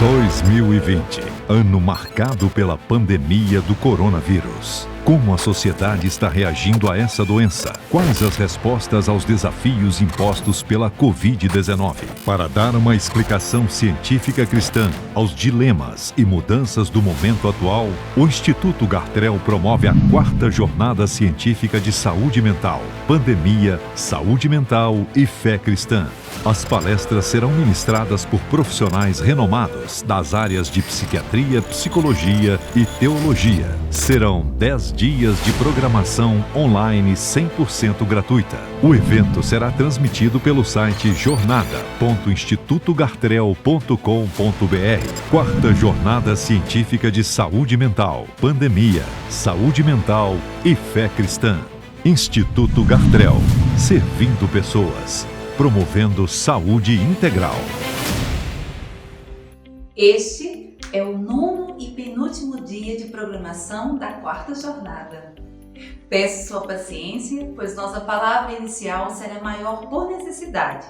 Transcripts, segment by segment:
2020, ano marcado pela pandemia do coronavírus. Como a sociedade está reagindo a essa doença? Quais as respostas aos desafios impostos pela Covid-19? Para dar uma explicação científica cristã aos dilemas e mudanças do momento atual, o Instituto Gartrell promove a 4ª Jornada Científica de Saúde Mental, Pandemia, Saúde Mental e Fé Cristã. As palestras serão ministradas por profissionais renomados das áreas de psiquiatria, psicologia e teologia. Serão 10 dias de programação online 100% gratuita. O evento será transmitido pelo site jornada.institutogartrell.com.br. 4ª Jornada Científica de Saúde Mental, Pandemia, Saúde Mental e Fé Cristã. Instituto Gartrell, servindo pessoas, promovendo saúde integral. Este é o 9º e penúltimo dia de programação da 4ª jornada. Peço sua paciência, pois nossa palavra inicial será maior por necessidade.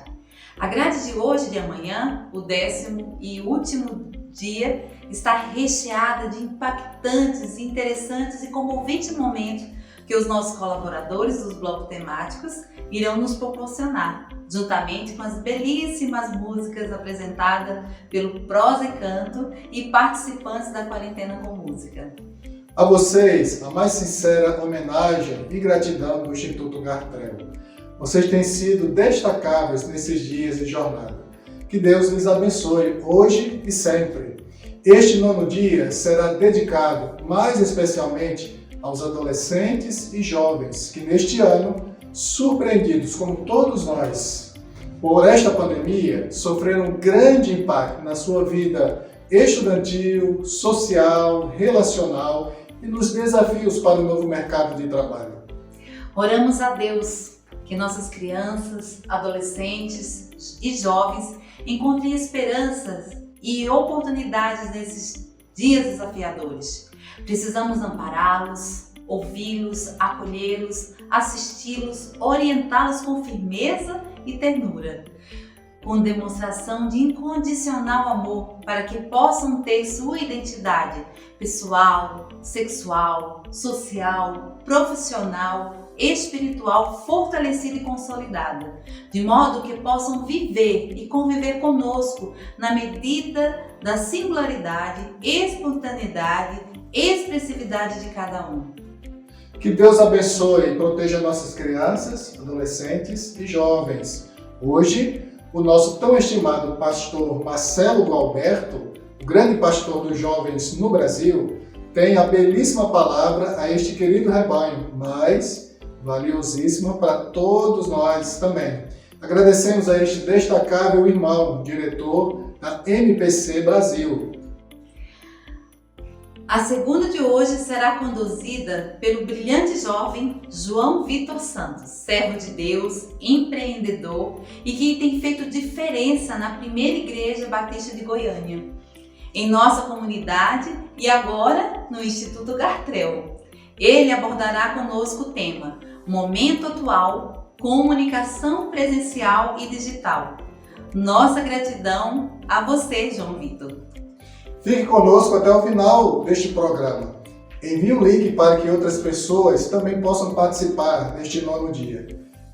A grade de hoje e de amanhã, o 10º e último dia, está recheada de impactantes, interessantes e comoventes momentos que os nossos colaboradores dos blocos temáticos irão nos proporcionar, juntamente com as belíssimas músicas apresentadas pelo Prosa e Canto e participantes da Quarentena com Música. A vocês, a mais sincera homenagem e gratidão do Instituto Gartrell. Vocês têm sido destacáveis nesses dias de jornada. Que Deus lhes abençoe hoje e sempre. Este 9º dia será dedicado mais especialmente aos adolescentes e jovens que neste ano, surpreendidos como todos nós por esta pandemia, sofreram um grande impacto na sua vida estudantil, social, relacional e nos desafios para o novo mercado de trabalho. Oramos a Deus que nossas crianças, adolescentes e jovens encontrem esperanças e oportunidades nesses dias desafiadores. Precisamos ampará-los, ouvi-los, acolhê-los, assisti-los, orientá-los com firmeza e ternura, com demonstração de incondicional amor para que possam ter sua identidade pessoal, sexual, social, profissional, espiritual fortalecida e consolidada, de modo que possam viver e conviver conosco na medida da singularidade, espontaneidade, expressividade de cada um. Que Deus abençoe e proteja nossas crianças, adolescentes e jovens. Hoje, o nosso tão estimado pastor Marcelo Gualberto, o grande pastor dos jovens no Brasil, tem a belíssima palavra a este querido rebanho, mas valiosíssima para todos nós também. Agradecemos a este destacável irmão, diretor da MPC Brasil. A segunda de hoje será conduzida pelo brilhante jovem João Vitor Santos, servo de Deus, empreendedor e que tem feito diferença na primeira igreja batista de Goiânia, em nossa comunidade e agora no Instituto Gartrell. Ele abordará conosco o tema Momento Atual, Comunicação Presencial e Digital. Nossa gratidão a você, João Vitor. Fique conosco até o final deste programa. Envie um link para que outras pessoas também possam participar neste 9º dia.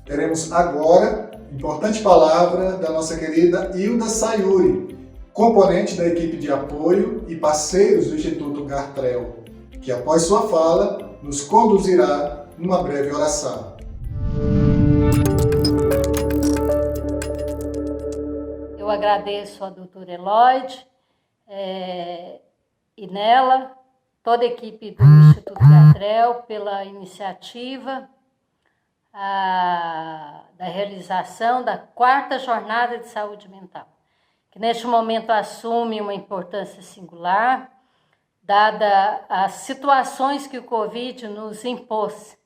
Teremos agora a importante palavra da nossa querida Hilda Sayuri, componente da equipe de apoio e parceiros do Instituto Gartrell, que após sua fala nos conduzirá numa breve oração. Eu agradeço a doutora Eloide, e nela, toda a equipe do Instituto Gartrell pela iniciativa da realização da 4ª Jornada de Saúde Mental, que neste momento assume uma importância singular, dada as situações que o Covid nos impôs.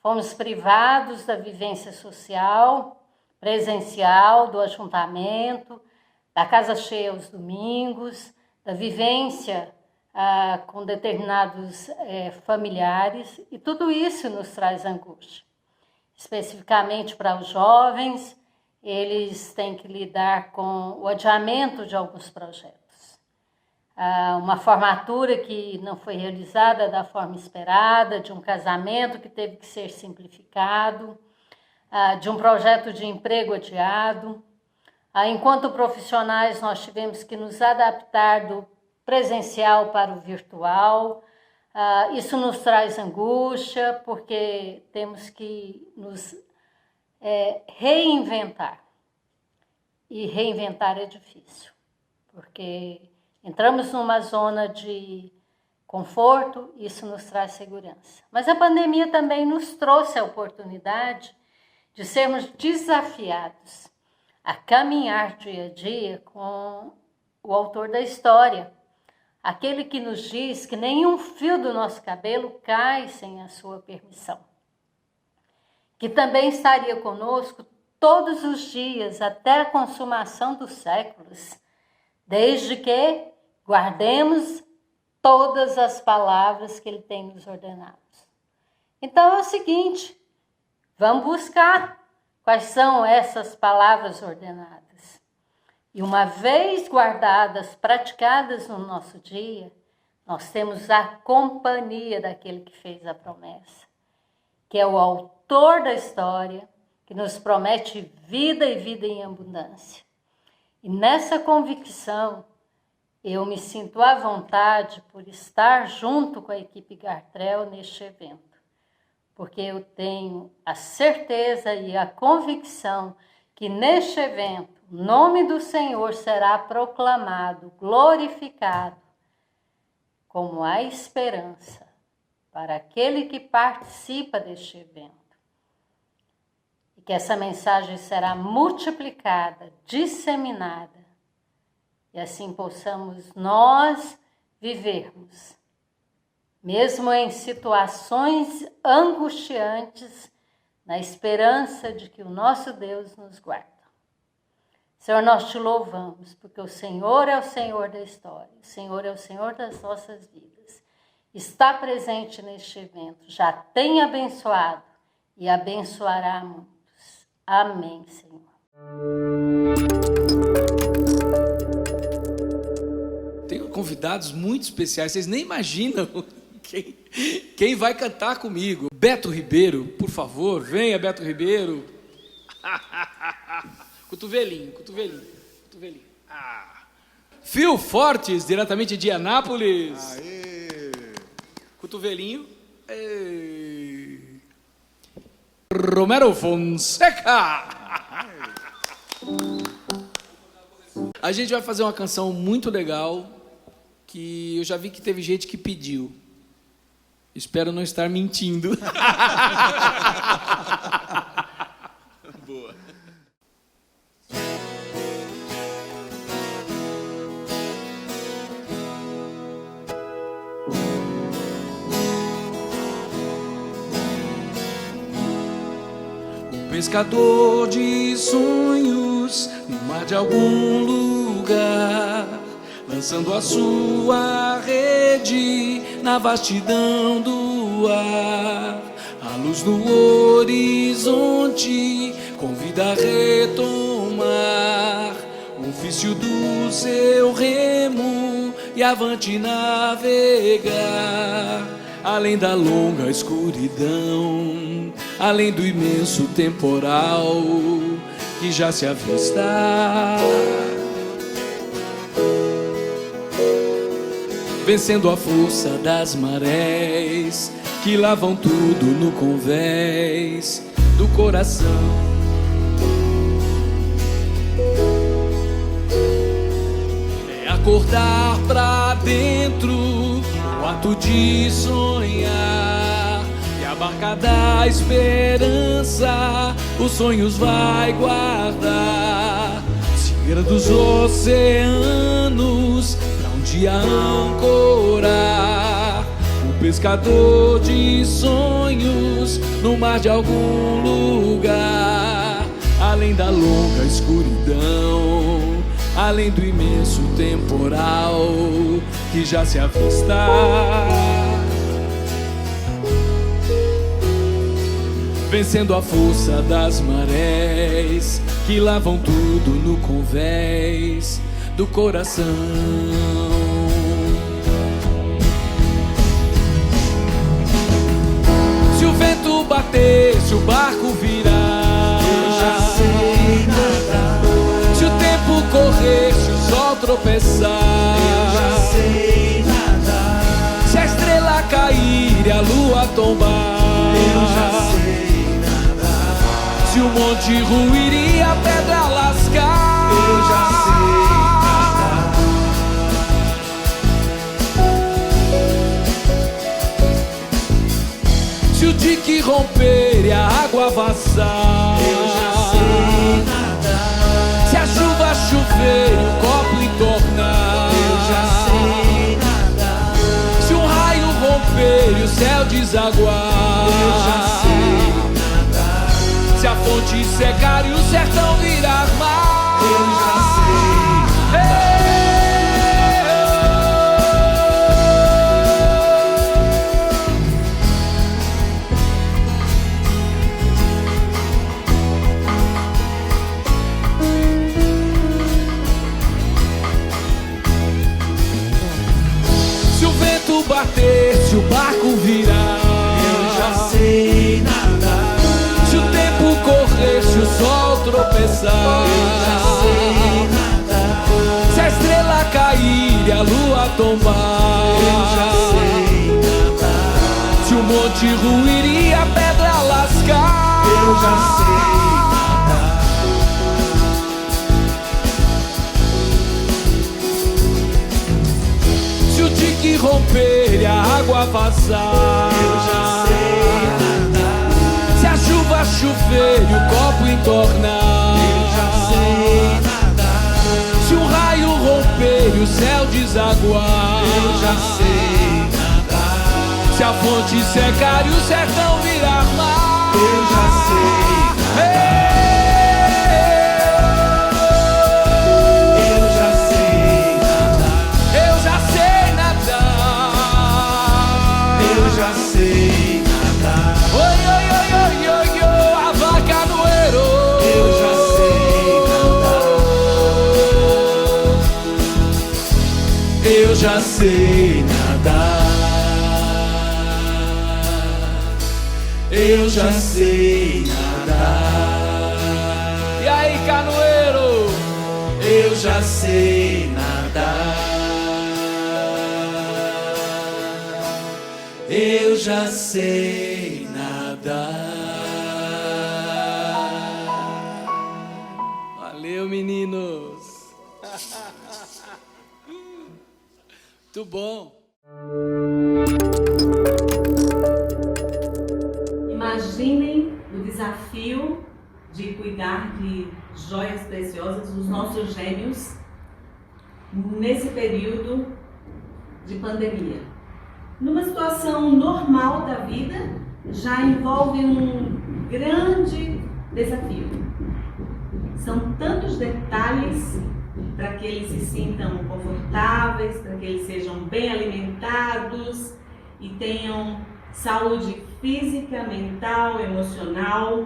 Fomos privados da vivência social, presencial, do ajuntamento, da casa cheia aos domingos, da vivência com determinados familiares, e tudo isso nos traz angústia. Especificamente para os jovens, eles têm que lidar com o adiamento de alguns projetos. uma formatura que não foi realizada da forma esperada, de um casamento que teve que ser simplificado, de um projeto de emprego adiado. Enquanto profissionais, nós tivemos que nos adaptar do presencial para o virtual. Isso nos traz angústia, porque temos que nos reinventar. E reinventar é difícil, porque entramos numa zona de conforto, isso nos traz segurança. Mas a pandemia também nos trouxe a oportunidade de sermos desafiados a caminhar dia a dia com o autor da história, aquele que nos diz que nenhum fio do nosso cabelo cai sem a sua permissão, que também estaria conosco todos os dias até a consumação dos séculos, desde que guardemos todas as palavras que Ele tem nos ordenado. Então é o seguinte, vamos buscar quais são essas palavras ordenadas. E uma vez guardadas, praticadas no nosso dia, nós temos a companhia daquele que fez a promessa, que é o autor da história, que nos promete vida e vida em abundância. E nessa convicção, eu me sinto à vontade por estar junto com a equipe Gartrell neste evento, porque eu tenho a certeza e a convicção que neste evento, o nome do Senhor será proclamado, glorificado, como a esperança para aquele que participa deste evento. E que essa mensagem será multiplicada, disseminada, e assim possamos nós vivermos, mesmo em situações angustiantes, na esperança de que o nosso Deus nos guarda. Senhor, nós te louvamos, porque o Senhor é o Senhor da história, o Senhor é o Senhor das nossas vidas. Está presente neste evento, já tem abençoado e abençoará muitos. Amém, Senhor. Tenho convidados muito especiais, vocês nem imaginam quem vai cantar comigo. Beto Ribeiro, por favor, venha, Beto Ribeiro. Cotovelinho. Phil Fortes, diretamente de Anápolis. Aê. Cotovelinho. Romero Fonseca. A gente vai fazer uma canção muito legal, que eu já vi que teve gente que pediu. Espero não estar mentindo. Boa. Pescador de sonhos no mar de algum lugar, lançando a sua rede na vastidão do ar. A luz no horizonte convida a retomar o ofício do seu remo e avante navegar, além da longa escuridão, além do imenso temporal que já se avista, vencendo a força das marés que lavam tudo no convés do coração. É acordar pra dentro, o ato de sonhar, e a barca da esperança os sonhos vai guardar, segurando os oceanos pra um dia ancorar. O pescador de sonhos no mar de algum lugar, além da longa escuridão, além do imenso temporal que já se avista, vencendo a força das marés que lavam tudo no convés do coração. bater, se o barco virar, eu já sei nadar. se o tempo correr, se o sol tropeçar, Eu já sei nadar. se a estrela cair e a lua tombar, Eu já sei nadar. se o monte ruir e a pedra lascar, Eu já sei nadar. se o dique romper e a água vazar, Eu já sei nadar. se a chuva chover e o copo entornar, Eu já sei nadar. se um raio romper e o céu desaguar, Eu já sei nadar. se a fonte secar e o sertão virar mar, Eu já sei nadar. se o vento bater, se o barco virar, Eu já sei nadar. se o tempo correr, se o sol tropeçar, Eu já sei nadar. se a estrela cair e a lua tombar, Eu já sei nadar. se o monte ruir e a pedra lascar, Eu já sei nadar. se o dique romper e a água vazar, Eu já sei nadar. se a chuva chover e o copo entornar, Eu já sei nadar. se um raio romper e o céu desaguar, Eu já sei nadar. se a fonte secar e o sertão virar mar, Eu já sei nadar. Eu já sei nadar. eu já sei nadar, Eu já sei nadar. oi, oi, oi, oi, oi, oi, a vaca no eiro, Eu já sei nadar. Eu já sei nadar. Eu já sei nadar. e aí, canoeiro, Eu já sei nadar. Eu já sei nadar. valeu, meninos, muito bom. Imaginem o desafio de cuidar de joias preciosas dos nossos gêmeos nesse período de pandemia. Numa situação normal da vida, já envolve um grande desafio. São tantos detalhes para que eles se sintam confortáveis, para que eles sejam bem alimentados e tenham saúde física, mental, emocional.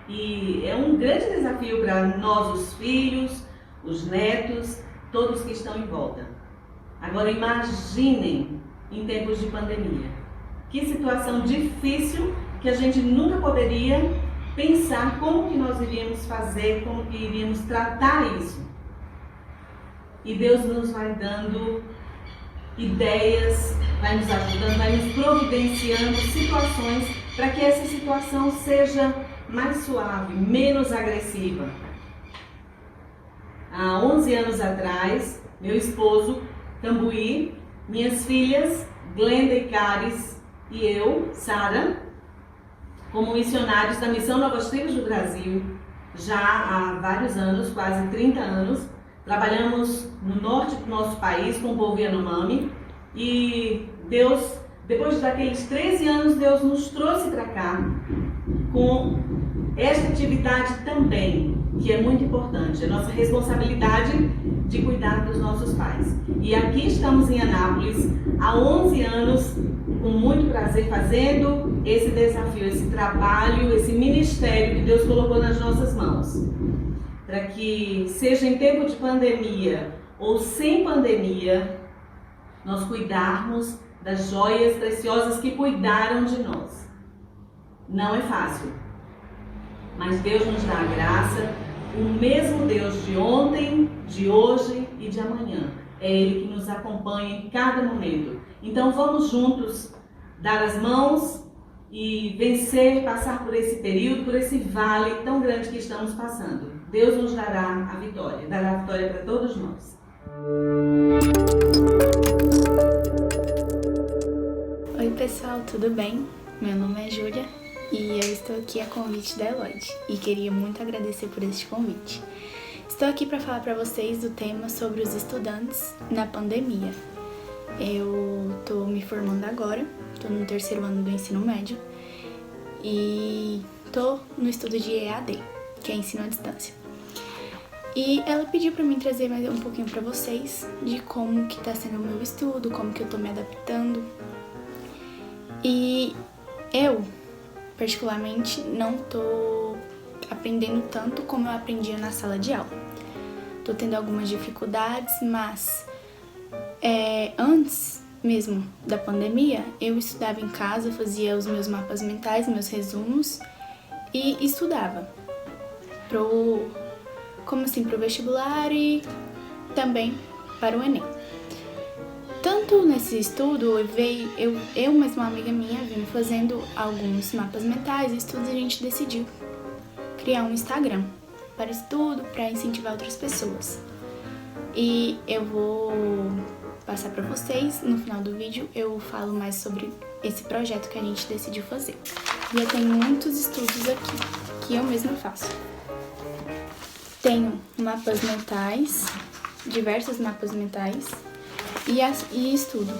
E é um grande desafio para nós, os filhos, os netos, todos que estão em volta. Agora imaginem em tempos de pandemia. Que situação difícil que a gente nunca poderia pensar como que nós iríamos fazer, como que iríamos tratar isso. E Deus nos vai dando ideias, vai nos ajudando, vai nos providenciando situações para que essa situação seja mais suave, menos agressiva. Há 11 anos atrás, meu esposo, Cambuí, minhas filhas, Glenda e Caris, e eu, Sara, como missionários da Missão Novas Tribos do Brasil, já há vários anos, quase 30 anos, trabalhamos no norte do nosso país com o povo Yanomami, e Deus, depois daqueles 13 anos, Deus nos trouxe para cá com esta atividade também, que é muito importante, a nossa responsabilidade de cuidar dos nossos pais. E aqui estamos em Anápolis há 11 anos, com muito prazer, fazendo esse desafio, esse trabalho, esse ministério que Deus colocou nas nossas mãos. Para que, seja em tempo de pandemia ou sem pandemia, nós cuidarmos das joias preciosas que cuidaram de nós. Não é fácil, mas Deus nos dá a graça, o mesmo Deus de ontem, de hoje e de amanhã. É Ele que nos acompanha em cada momento. Então vamos juntos dar as mãos e vencer, passar por esse período, por esse vale tão grande que estamos passando. Deus nos dará a vitória para todos nós. Oi pessoal, tudo bem? Meu nome é Júlia e eu estou aqui a convite da Eloide e queria muito agradecer por este convite. Estou aqui para falar para vocês do tema sobre os estudantes na pandemia. Eu estou me formando agora, estou no 3º ano do ensino médio e estou no estudo de EAD, que é ensino à distância. E ela pediu para mim trazer mais um pouquinho para vocês de como que está sendo o meu estudo, como que eu estou me adaptando. E eu, particularmente, não estou aprendendo tanto como eu aprendia na sala de aula. Estou tendo algumas dificuldades, mas antes mesmo da pandemia, eu estudava em casa, fazia os meus mapas mentais, meus resumos e estudava pro vestibular e também para o Enem. Tanto nesse estudo, eu mais uma amiga minha vim fazendo alguns mapas mentais e estudos e a gente decidiu criar um Instagram para estudo, para incentivar outras pessoas. E eu vou passar para vocês, no final do vídeo eu falo mais sobre esse projeto que a gente decidiu fazer. E eu tenho muitos estudos aqui, que eu mesma faço. Tenho mapas mentais, diversos mapas mentais e estudo.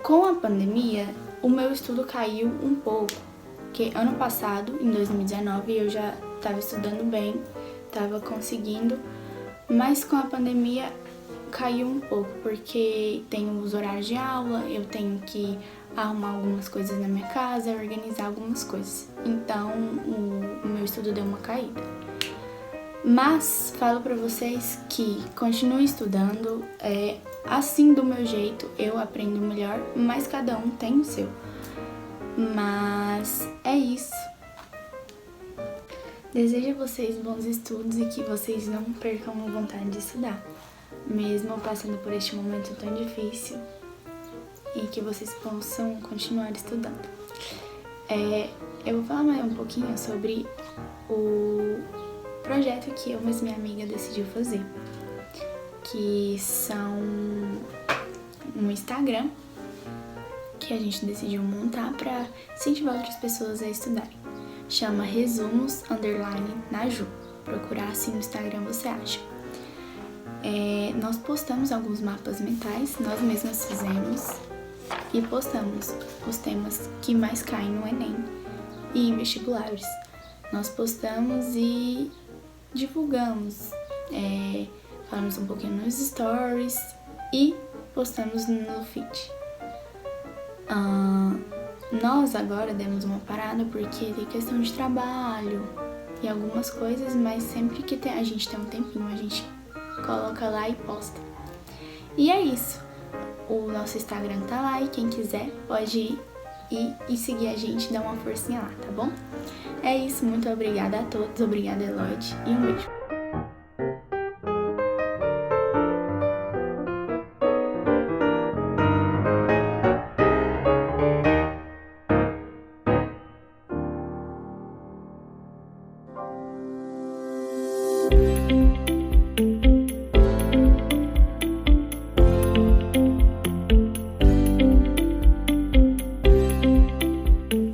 Com a pandemia, o meu estudo caiu um pouco, porque ano passado, em 2019, eu já estava estudando bem, estava conseguindo, mas com a pandemia caiu um pouco, porque tenho os horários de aula, eu tenho que arrumar algumas coisas na minha casa, organizar algumas coisas. Então, o meu estudo deu uma caída. Mas falo pra vocês que continue estudando, assim do meu jeito, eu aprendo melhor, mas cada um tem o seu. Mas é isso. Desejo a vocês bons estudos e que vocês não percam a vontade de estudar, mesmo passando por este momento tão difícil, e que vocês possam continuar estudando. Eu vou falar mais um pouquinho sobre o projeto que eu e minha amiga decidiu fazer, que são um Instagram que a gente decidiu montar para incentivar outras pessoas a estudarem. Chama resumos_naju. Procurar assim no Instagram você acha. Nós postamos alguns mapas mentais, nós mesmas fizemos, e postamos os temas que mais caem no Enem e em vestibulares. Nós postamos e divulgamos, falamos um pouquinho nos stories e postamos no feed. Nós agora demos uma parada porque tem questão de trabalho e algumas coisas, mas sempre que a gente tem um tempinho, a gente coloca lá e posta. E é isso. O nosso Instagram tá lá e quem quiser pode ir e seguir a gente, dar uma forcinha lá, tá bom? É isso, muito obrigada a todos, obrigada Eloide e um beijo.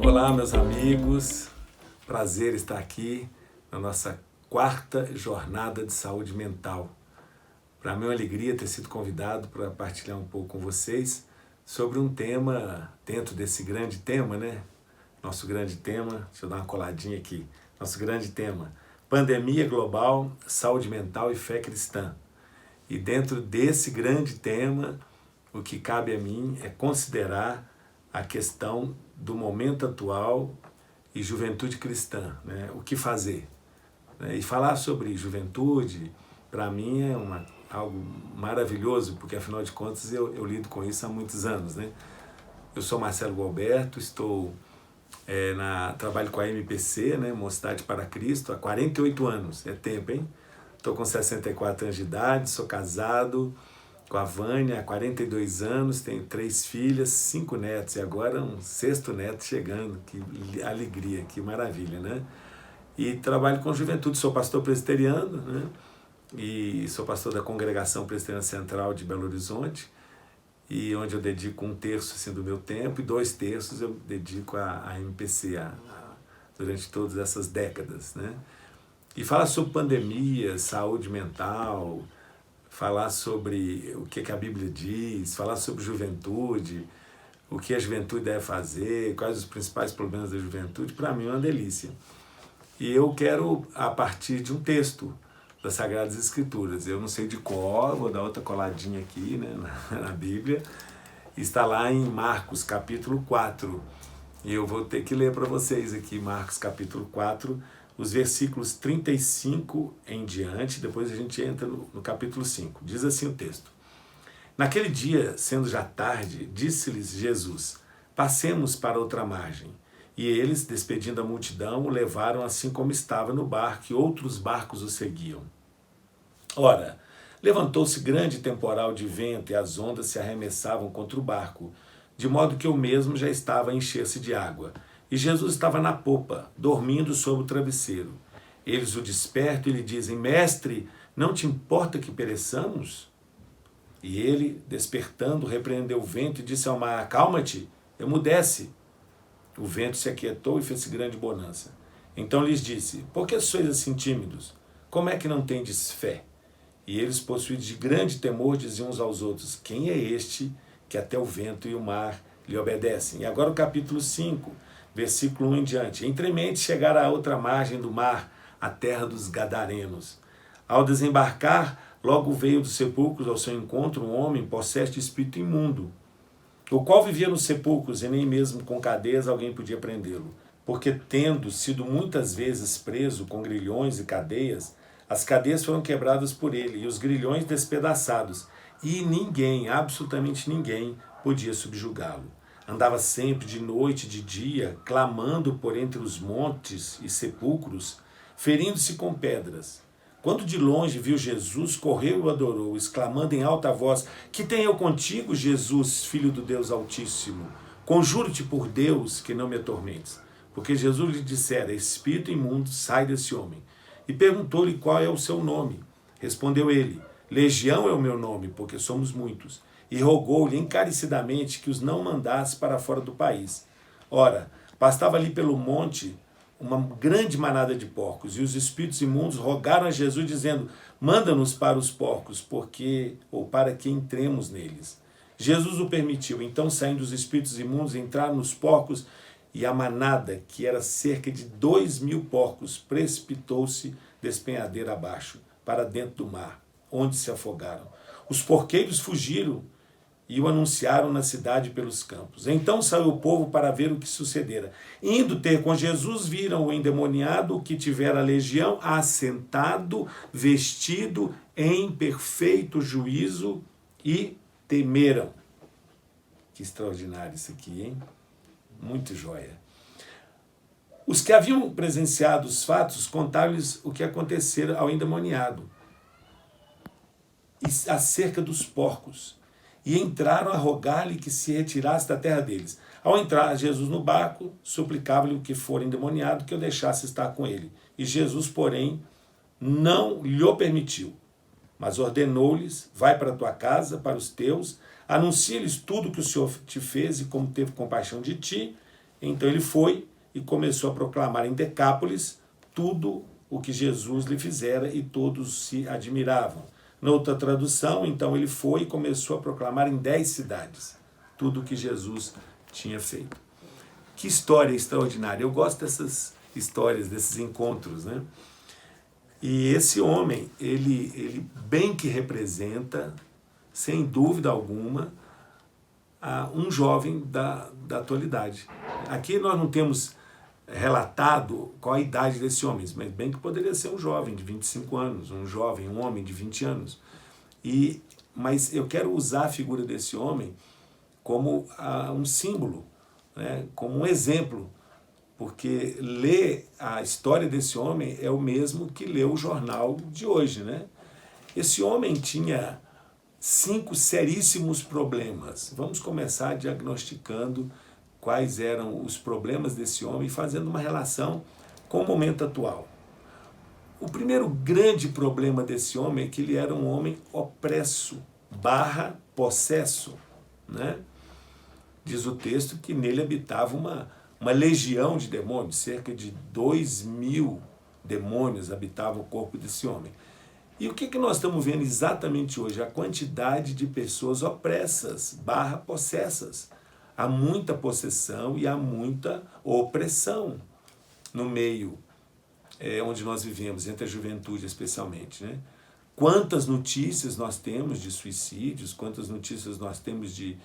Olá, meus amigos, prazer estar aqui na nossa 4ª jornada de saúde mental. Para mim é uma alegria ter sido convidado para partilhar um pouco com vocês sobre um tema dentro desse grande tema, né? Nosso grande tema, deixa eu dar uma coladinha aqui, nosso grande tema, pandemia global, saúde mental e fé cristã. E dentro desse grande tema, o que cabe a mim é considerar a questão do momento atual e juventude cristã, né? O que fazer? E falar sobre juventude, para mim, é algo maravilhoso, porque afinal de contas eu lido com isso há muitos anos, né? Eu sou Marcelo Gualberto, trabalho com a MPC, né, Mocidade para Cristo, há 48 anos, é tempo, hein? Estou com 64 anos de idade, sou casado com a Vânia há 42 anos, tenho 3 filhas, 5 netos e agora um 6º neto chegando, que alegria, que maravilha, né? E trabalho com juventude, sou pastor presbiteriano, né? E sou pastor da Congregação Presbiteriana Central de Belo Horizonte, e onde eu dedico 1/3 assim, do meu tempo e 2/3 eu dedico à MPC durante todas essas décadas, né? E falar sobre pandemia, saúde mental, falar sobre o que a Bíblia diz, falar sobre juventude, o que a juventude deve fazer, quais os principais problemas da juventude, para mim é uma delícia. E eu quero, a partir de um texto das Sagradas Escrituras, eu não sei de cor, vou dar outra coladinha aqui, né, na Bíblia, está lá em Marcos capítulo 4, e eu vou ter que ler para vocês aqui, Marcos capítulo 4, os versículos 35 em diante, depois a gente entra no capítulo 5. Diz assim o texto: Naquele dia, sendo já tarde, disse-lhes Jesus: Passemos para outra margem. E eles, despedindo a multidão, o levaram assim como estava no barco, e outros barcos o seguiam. Ora, levantou-se grande temporal de vento, e as ondas se arremessavam contra o barco, de modo que o mesmo já estava a encher-se de água. E Jesus estava na popa, dormindo sobre o travesseiro. Eles o despertam e lhe dizem: Mestre, não te importa que pereçamos? E ele, despertando, repreendeu o vento e disse ao mar: Acalma-te, emudece. O vento se aquietou e fez grande bonança. Então lhes disse: Por que sois assim tímidos? Como é que não tendes fé? E eles, possuídos de grande temor, diziam uns aos outros: Quem é este que até o vento e o mar lhe obedecem? E agora o capítulo 5, versículo 1 em diante. Entremente chegaram à outra margem do mar, a terra dos Gadarenos. Ao desembarcar, logo veio dos sepulcros ao seu encontro um homem possesso de espírito imundo, o qual vivia nos sepulcros, e nem mesmo com cadeias alguém podia prendê-lo, porque tendo sido muitas vezes preso com grilhões e cadeias, as cadeias foram quebradas por ele, e os grilhões despedaçados, e ninguém, absolutamente ninguém, podia subjugá-lo. Andava sempre de noite e de dia, clamando por entre os montes e sepulcros, ferindo-se com pedras. Quando de longe viu Jesus, correu e o adorou, exclamando em alta voz: Que tenho eu contigo, Jesus, Filho do Deus Altíssimo? Conjuro-te por Deus que não me atormentes. Porque Jesus lhe dissera: Espírito imundo, sai desse homem. E perguntou-lhe qual é o seu nome. Respondeu ele: Legião é o meu nome, porque somos muitos. E rogou-lhe encarecidamente que os não mandasse para fora do país. Ora, pastava ali pelo monte uma grande manada de porcos, e os espíritos imundos rogaram a Jesus, dizendo: Manda-nos para os porcos, para que entremos neles. Jesus o permitiu. Então, saindo os espíritos imundos, entraram nos porcos, e a manada, que era cerca de 2.000 porcos, precipitou-se despenhadeira abaixo, para dentro do mar, onde se afogaram. Os porqueiros fugiram e o anunciaram na cidade pelos campos. Então saiu o povo para ver o que sucedera. Indo ter com Jesus, viram o endemoniado que tivera a legião assentado, vestido em perfeito juízo, e temeram. Que extraordinário isso aqui, hein? Muito joia. Os que haviam presenciado os fatos contaram-lhes o que acontecera ao endemoniado acerca dos porcos, e entraram a rogar-lhe que se retirasse da terra deles. Ao entrar Jesus no barco, suplicava-lhe o que fora endemoniado que o deixasse estar com ele. E Jesus, porém, não lhe o permitiu, mas ordenou-lhes: Vai para a tua casa, para os teus, anuncia-lhes tudo que o Senhor te fez e como teve compaixão de ti. Então ele foi e começou a proclamar em Decápolis tudo o que Jesus lhe fizera, e todos se admiravam. Noutra tradução, então ele foi e começou a proclamar em 10 cidades tudo o que Jesus tinha feito. Que história extraordinária! Eu gosto dessas histórias, desses encontros, né? E esse homem, ele bem que representa, sem dúvida alguma, um jovem da atualidade. Aqui nós não temos relatado qual a idade desse homem, mas bem que poderia ser um jovem de 25 anos, um homem de 20 anos. Mas eu quero usar a figura desse homem como um símbolo, né? Como um exemplo, porque ler a história desse homem é o mesmo que ler o jornal de hoje, né? Esse homem tinha 5 seríssimos problemas. Vamos começar diagnosticando quais eram os problemas desse homem, fazendo uma relação com o momento atual. O primeiro grande problema desse homem é que ele era um homem opresso, possesso, né? Diz o texto que nele habitava uma legião de demônios, cerca de 2.000 demônios habitavam o corpo desse homem. E o que nós estamos vendo exatamente hoje? A quantidade de pessoas opressas, possessas. Há muita possessão e há muita opressão no meio onde nós vivemos, entre a juventude especialmente, né? Quantas notícias nós temos de suicídios, quantas notícias nós temos de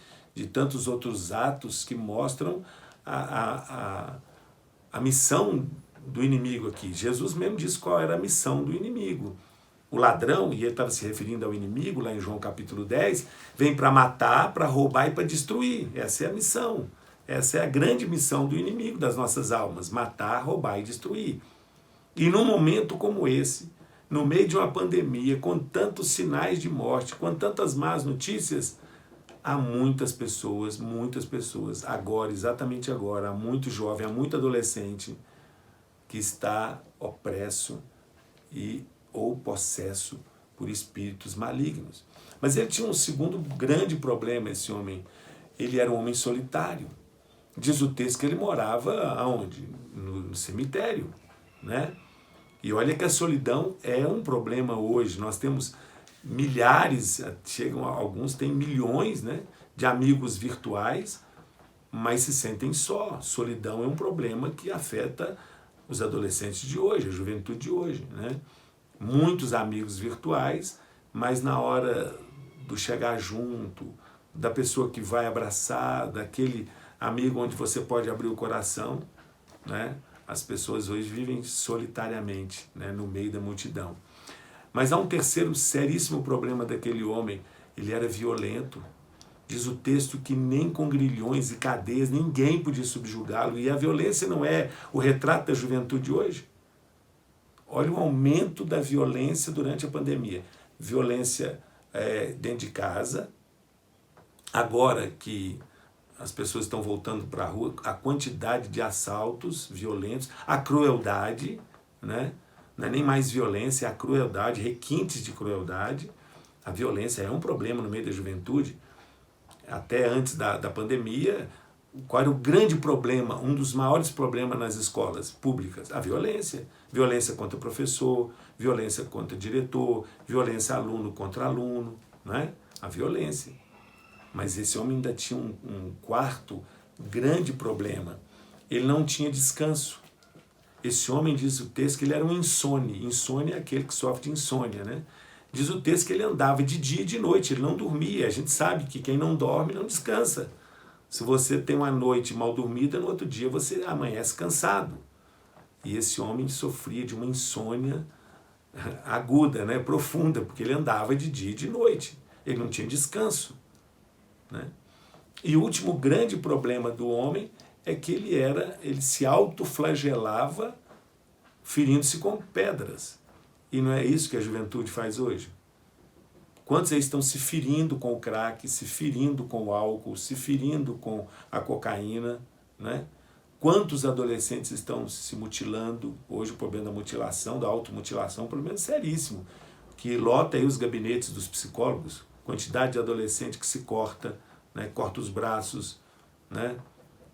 tantos outros atos que mostram a missão do inimigo aqui. Jesus mesmo disse qual era a missão do inimigo. O ladrão, e ele estava se referindo ao inimigo, lá em João capítulo 10, vem para matar, para roubar e para destruir. Essa é a missão. Essa é a grande missão do inimigo das nossas almas, matar, roubar e destruir. E num momento como esse, no meio de uma pandemia, com tantos sinais de morte, com tantas más notícias, há muitas pessoas, agora, exatamente agora, há muito jovem, há muito adolescente que está opresso ou possesso por espíritos malignos. Mas ele tinha um segundo grande problema, esse homem. Ele era um homem solitário. Diz o texto que ele morava aonde? No cemitério, né? E olha que a solidão é um problema hoje. Nós temos milhares, alguns têm milhões, né, de amigos virtuais, mas se sentem só. Solidão é um problema que afeta os adolescentes de hoje, a juventude de hoje, né? Muitos amigos virtuais, mas na hora do chegar junto, da pessoa que vai abraçar, daquele amigo onde você pode abrir o coração, né? As pessoas hoje vivem solitariamente, né, no meio da multidão. Mas há um terceiro seríssimo problema daquele homem. Ele era violento. Diz o texto que nem com grilhões e cadeias ninguém podia subjugá-lo. E a violência não é o retrato da juventude hoje? Olha o aumento da violência durante a pandemia. Violência dentro de casa. Agora que as pessoas estão voltando para a rua, a quantidade de assaltos violentos, a crueldade, né? Não é nem mais violência, é a crueldade, requintes de crueldade. A violência é um problema no meio da juventude. Até antes da pandemia, qual era o grande problema, um dos maiores problemas nas escolas públicas? A violência. Violência contra o professor, violência contra o diretor, violência aluno contra aluno, né? A violência. Mas esse homem ainda tinha um quarto grande problema. Ele não tinha descanso. Esse homem, diz o texto, que ele era um insone. Insone é aquele que sofre de insônia, né? Diz o texto que ele andava de dia e de noite, ele não dormia. A gente sabe que quem não dorme não descansa. Se você tem uma noite mal dormida, no outro dia você amanhece cansado. E esse homem sofria de uma insônia aguda, né? Profunda, porque ele andava de dia e de noite. Ele não tinha descanso, né? E o último grande problema do homem é que ele se autoflagelava ferindo-se com pedras. E não é isso que a juventude faz hoje? Quantos aí estão se ferindo com o crack, se ferindo com o álcool, se ferindo com a cocaína, né? Quantos adolescentes estão se mutilando? Hoje o problema da mutilação, da automutilação, é um problema seríssimo, que lota aí os gabinetes dos psicólogos, quantidade de adolescente que se corta, né? Corta os braços, né?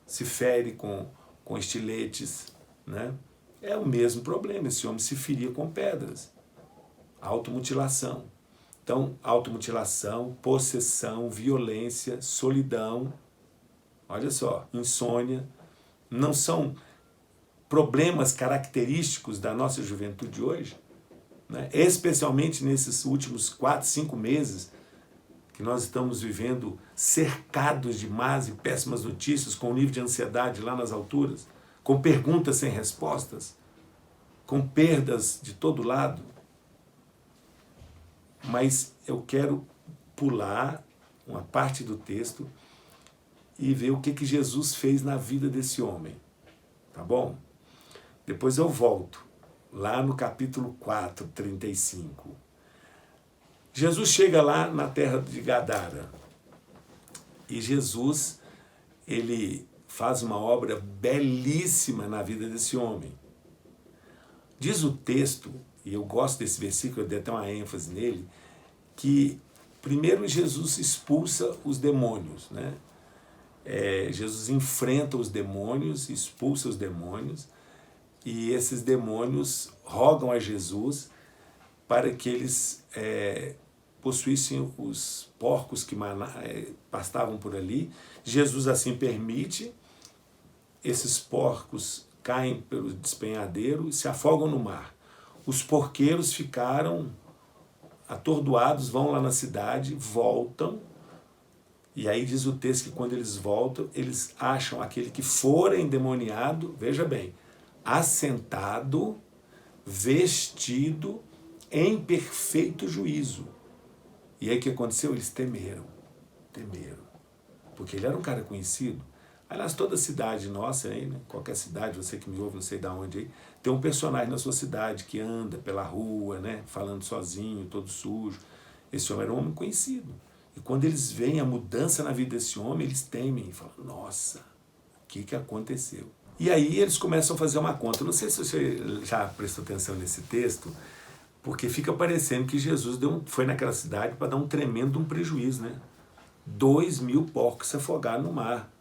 Se fere com estiletes, né? É o mesmo problema, esse homem se feria com pedras. Automutilação. Então, automutilação, possessão, violência, solidão, olha só, insônia, não são problemas característicos da nossa juventude hoje, né? Especialmente nesses últimos 4, 5 meses, que nós estamos vivendo cercados de más e péssimas notícias, com um nível de ansiedade lá nas alturas, com perguntas sem respostas, com perdas de todo lado. Mas eu quero pular uma parte do texto e ver o que Jesus fez na vida desse homem. Tá bom? Depois eu volto, lá no capítulo 4, 35. Jesus chega lá na terra de Gadara. E Jesus, ele faz uma obra belíssima na vida desse homem. Diz o texto, e eu gosto desse versículo, eu dei até uma ênfase nele, que primeiro Jesus expulsa os demônios, né? Jesus enfrenta os demônios, expulsa os demônios, e esses demônios rogam a Jesus para que eles possuíssem os porcos que pastavam por ali. Jesus assim permite, esses porcos caem pelo despenhadeiro e se afogam no mar. Os porqueiros ficaram atordoados, vão lá na cidade, voltam, e aí diz o texto que quando eles voltam, eles acham aquele que fora endemoniado, veja bem, assentado, vestido, em perfeito juízo. E aí o que aconteceu? Eles temeram, porque ele era um cara conhecido. Aliás, toda cidade nossa aí, né? Qualquer cidade, você que me ouve, não sei de onde aí, tem um personagem na sua cidade que anda pela rua, né? Falando sozinho, todo sujo. Esse homem era um homem conhecido. E quando eles veem a mudança na vida desse homem, eles temem e falam, nossa, o que aconteceu? E aí eles começam a fazer uma conta. Não sei se você já prestou atenção nesse texto, porque fica parecendo que Jesus foi naquela cidade para dar um tremendo prejuízo, né? 2.000 porcos se afogaram no mar.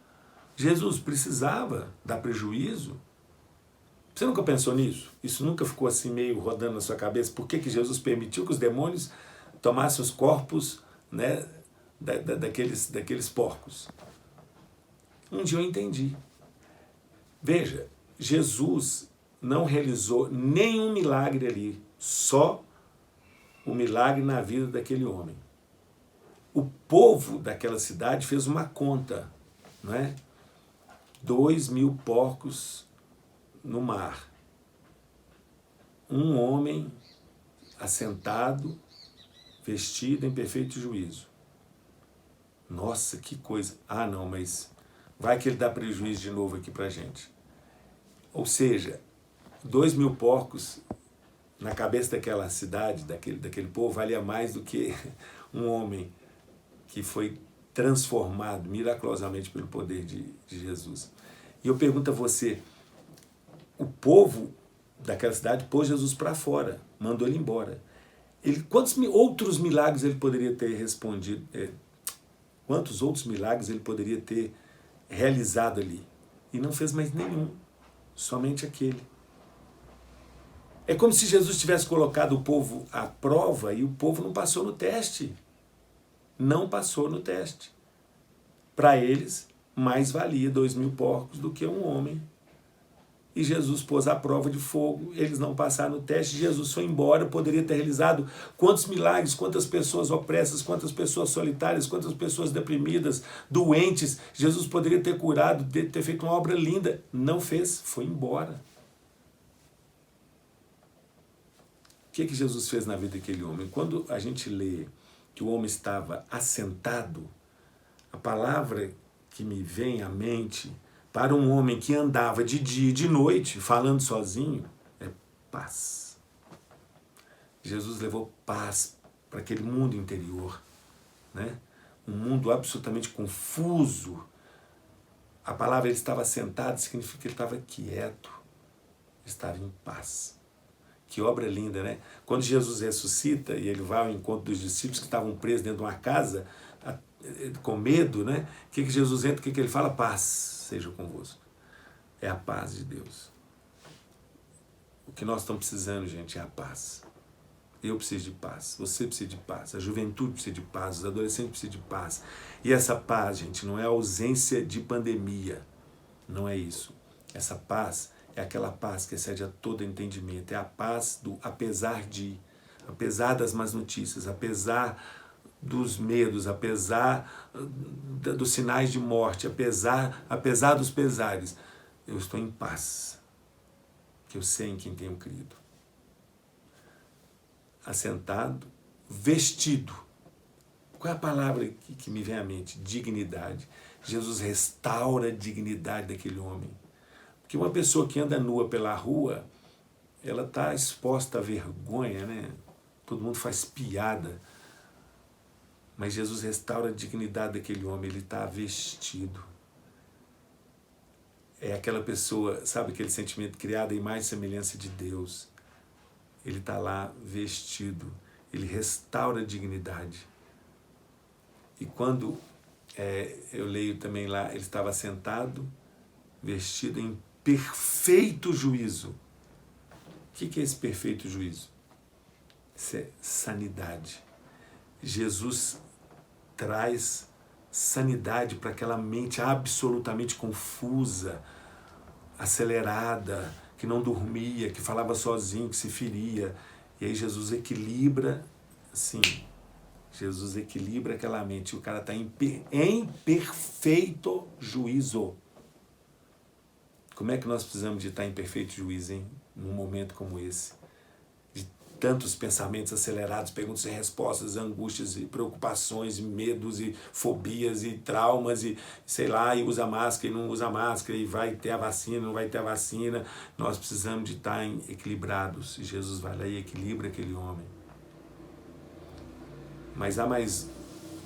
Jesus precisava dar prejuízo? Você nunca pensou nisso? Isso nunca ficou assim meio rodando na sua cabeça? Por que Jesus permitiu que os demônios tomassem os corpos, né, daqueles porcos? Um dia eu entendi. Veja, Jesus não realizou nenhum milagre ali, só o milagre na vida daquele homem. O povo daquela cidade fez uma conta, não é? 2.000 porcos no mar. Um homem assentado, vestido em perfeito juízo. Nossa, que coisa. Ah, não, mas vai que ele dá prejuízo de novo aqui pra gente. Ou seja, 2.000 porcos na cabeça daquela cidade, daquele povo, valia mais do que um homem que foi transformado miraculosamente pelo poder de Jesus. E eu pergunto a você, o povo daquela cidade pôs Jesus para fora, mandou ele embora. Quantos outros milagres ele poderia ter respondido? Quantos outros milagres ele poderia ter realizado ali? E não fez mais nenhum, somente aquele. É como se Jesus tivesse colocado o povo à prova e o povo não passou no teste. Não passou no teste. Para eles, mais valia 2.000 porcos do que um homem. E Jesus pôs a prova de fogo, eles não passaram no teste, Jesus foi embora, poderia ter realizado quantos milagres, quantas pessoas opressas, quantas pessoas solitárias, quantas pessoas deprimidas, doentes, Jesus poderia ter curado, ter feito uma obra linda, não fez, foi embora. O que Jesus fez na vida daquele homem? Quando a gente lê que o homem estava assentado, a palavra que me vem à mente para um homem que andava de dia e de noite, falando sozinho, é paz. Jesus levou paz para aquele mundo interior, né? Um mundo absolutamente confuso. A palavra ele estava sentado significa que ele estava quieto, estava em paz. Que obra linda, né? Quando Jesus ressuscita e ele vai ao encontro dos discípulos que estavam presos dentro de uma casa, com medo, né? O que Jesus entra, o que ele fala? Paz seja convosco. É a paz de Deus. O que nós estamos precisando, gente, é a paz. Eu preciso de paz, você precisa de paz, a juventude precisa de paz, os adolescentes precisam de paz. E essa paz, gente, não é a ausência de pandemia. Não é isso. Essa paz é aquela paz que excede a todo entendimento. É a paz do apesar das más notícias, apesar dos medos, apesar dos sinais de morte, apesar dos pesares, eu estou em paz, que eu sei em quem tenho crido. Assentado, vestido. Qual é a palavra que me vem à mente? Dignidade. Jesus restaura a dignidade daquele homem. Porque uma pessoa que anda nua pela rua, ela está exposta à vergonha, né? Todo mundo faz piada. Mas Jesus restaura a dignidade daquele homem, ele está vestido. É aquela pessoa, sabe aquele sentimento criado à imagem e semelhança de Deus. Ele está lá vestido, ele restaura a dignidade. E quando eu leio também lá, ele estava sentado, vestido em perfeito juízo. O que é esse perfeito juízo? Isso é sanidade. Jesus traz sanidade para aquela mente absolutamente confusa, acelerada, que não dormia, que falava sozinho, que se feria. E aí Jesus equilibra, assim, Jesus equilibra aquela mente. O cara está em perfeito juízo. Como é que nós precisamos de estar em perfeito juízo, hein? Num momento como esse? De tantos pensamentos acelerados, perguntas e respostas, angústias e preocupações, e medos e fobias e traumas e sei lá, e usa máscara e não usa máscara, e vai ter a vacina, não vai ter a vacina. Nós precisamos de estar equilibrados. E Jesus vai lá e equilibra aquele homem. Mas há mais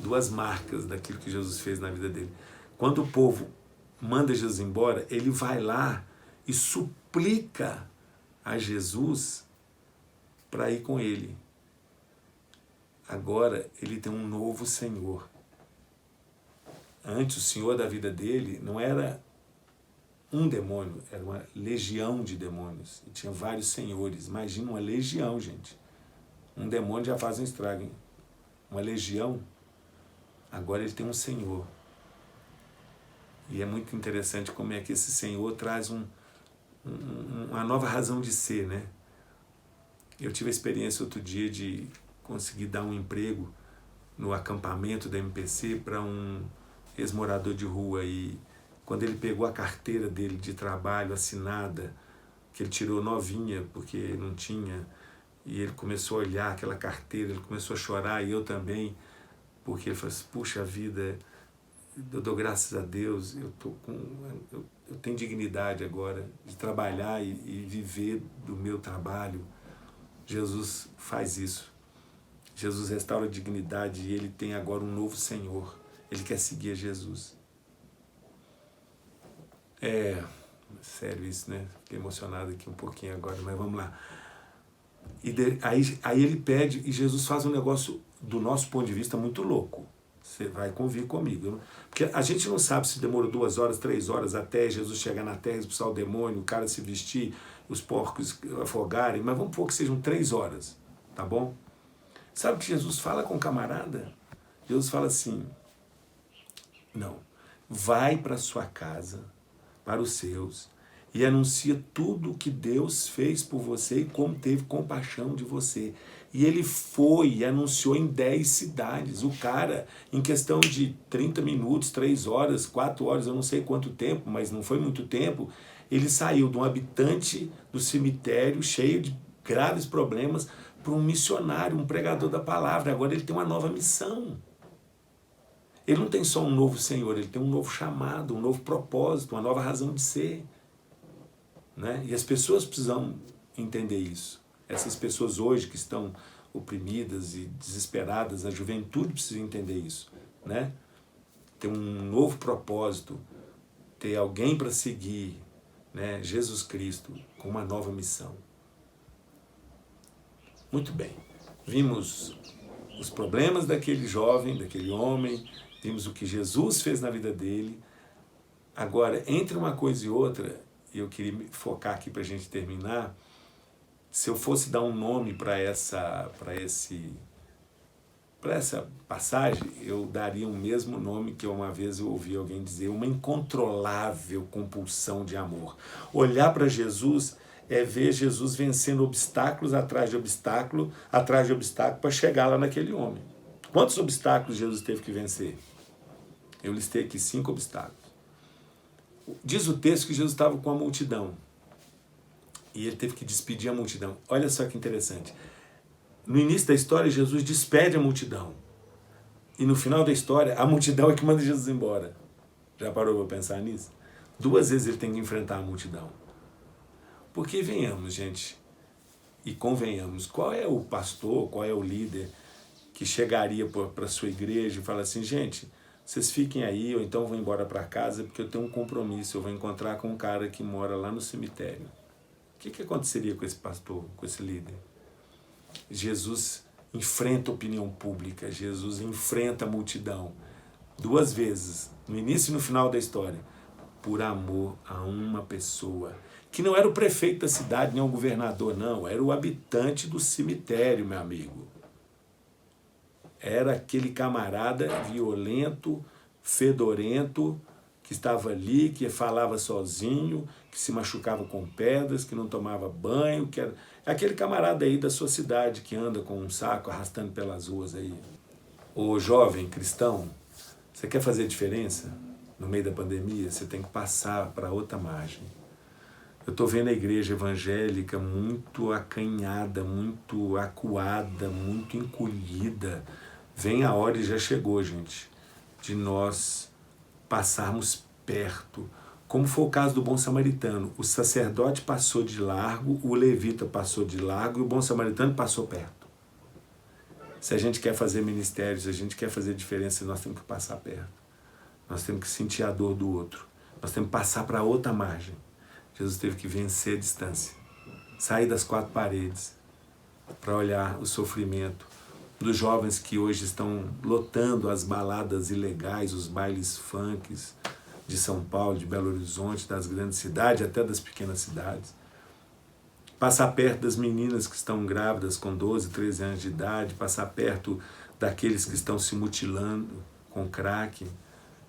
duas marcas daquilo que Jesus fez na vida dele. Quando o povo manda Jesus embora, ele vai lá e suplica a Jesus para ir com ele. Agora ele tem um novo Senhor. Antes o Senhor da vida dele não era um demônio, era uma legião de demônios. E tinha vários senhores. Imagina uma legião, gente. Um demônio já faz um estrago, hein? Uma legião. Agora ele tem um Senhor. E é muito interessante como é que esse Senhor traz uma nova razão de ser, né? Eu tive a experiência outro dia de conseguir dar um emprego no acampamento da MPC para um ex-morador de rua. E quando ele pegou a carteira dele de trabalho assinada, que ele tirou novinha porque não tinha, e ele começou a olhar aquela carteira, ele começou a chorar, e eu também, porque ele falou assim, puxa vida, eu dou graças a Deus, eu tenho dignidade agora de trabalhar e viver do meu trabalho. Jesus faz isso. Jesus restaura a dignidade e ele tem agora um novo Senhor. Ele quer seguir a Jesus. Sério isso, né? Fiquei emocionado aqui um pouquinho agora, mas vamos lá. Aí ele pede e Jesus faz um negócio, do nosso ponto de vista, muito louco. Você vai convir comigo. Porque a gente não sabe se demorou 2 horas, 3 horas até Jesus chegar na terra, expulsar o demônio, o cara se vestir, os porcos afogarem, mas vamos supor que sejam 3 horas, tá bom? Sabe o que Jesus fala com o camarada? Jesus fala assim, não, vai para sua casa, para os seus, e anuncia tudo o que Deus fez por você e como teve compaixão de você. E ele foi e anunciou em 10 cidades. O cara, em questão de 30 minutos, 3 horas, 4 horas, eu não sei quanto tempo, mas não foi muito tempo, ele saiu de um habitante do cemitério cheio de graves problemas para um missionário, um pregador da palavra. Agora ele tem uma nova missão. Ele não tem só um novo Senhor, ele tem um novo chamado, um novo propósito, uma nova razão de ser. Né? E as pessoas precisam entender isso. Essas pessoas hoje que estão oprimidas e desesperadas, a juventude precisa entender isso. Né? Ter um novo propósito, ter alguém para seguir, né? Jesus Cristo, com uma nova missão. Muito bem. Vimos os problemas daquele jovem, daquele homem, vimos o que Jesus fez na vida dele. Agora, entre uma coisa e outra, eu queria me focar aqui para a gente terminar. Se eu fosse dar um nome para essa passagem, eu daria o mesmo nome que uma vez eu ouvi alguém dizer, uma incontrolável compulsão de amor. Olhar para Jesus é ver Jesus vencendo obstáculos atrás de obstáculo para chegar lá naquele homem. Quantos obstáculos Jesus teve que vencer? Eu listei aqui 5 obstáculos. Diz o texto que Jesus estava com a multidão e ele teve que despedir a multidão. Olha só que interessante. No início da história, Jesus despede a multidão. E no final da história, a multidão é que manda Jesus embora. Já parou para pensar nisso? 2 vezes ele tem que enfrentar a multidão. Porque venhamos, gente, e convenhamos, qual é o pastor, qual é o líder que chegaria para a sua igreja e fala assim, gente, vocês fiquem aí, ou então vou embora para casa porque eu tenho um compromisso, eu vou encontrar com um cara que mora lá no cemitério. O que aconteceria com esse pastor, com esse líder? Jesus enfrenta a opinião pública, Jesus enfrenta a multidão. 2 vezes, no início e no final da história, por amor a uma pessoa, que não era o prefeito da cidade, nem o governador, não, era o habitante do cemitério, meu amigo. Era aquele camarada violento, fedorento, que estava ali, que falava sozinho, que se machucava com pedras, que não tomava banho, que era aquele camarada aí da sua cidade que anda com um saco arrastando pelas ruas aí. Ô jovem cristão, você quer fazer diferença no meio da pandemia? Você tem que passar para outra margem. Eu estou vendo a igreja evangélica muito acanhada, muito acuada, muito encolhida. Vem a hora e já chegou, gente, de nós passarmos perto, como foi o caso do bom samaritano. O sacerdote passou de largo, o levita passou de largo e o bom samaritano passou perto. Se a gente quer fazer ministérios, se a gente quer fazer diferença, nós temos que passar perto. Nós temos que sentir a dor do outro. Nós temos que passar para outra margem. Jesus teve que vencer a distância, sair das 4 paredes para olhar o sofrimento dos jovens que hoje estão lotando as baladas ilegais, os bailes funks de São Paulo, de Belo Horizonte, das grandes cidades, até das pequenas cidades. Passar perto das meninas que estão grávidas com 12, 13 anos de idade, passar perto daqueles que estão se mutilando com crack,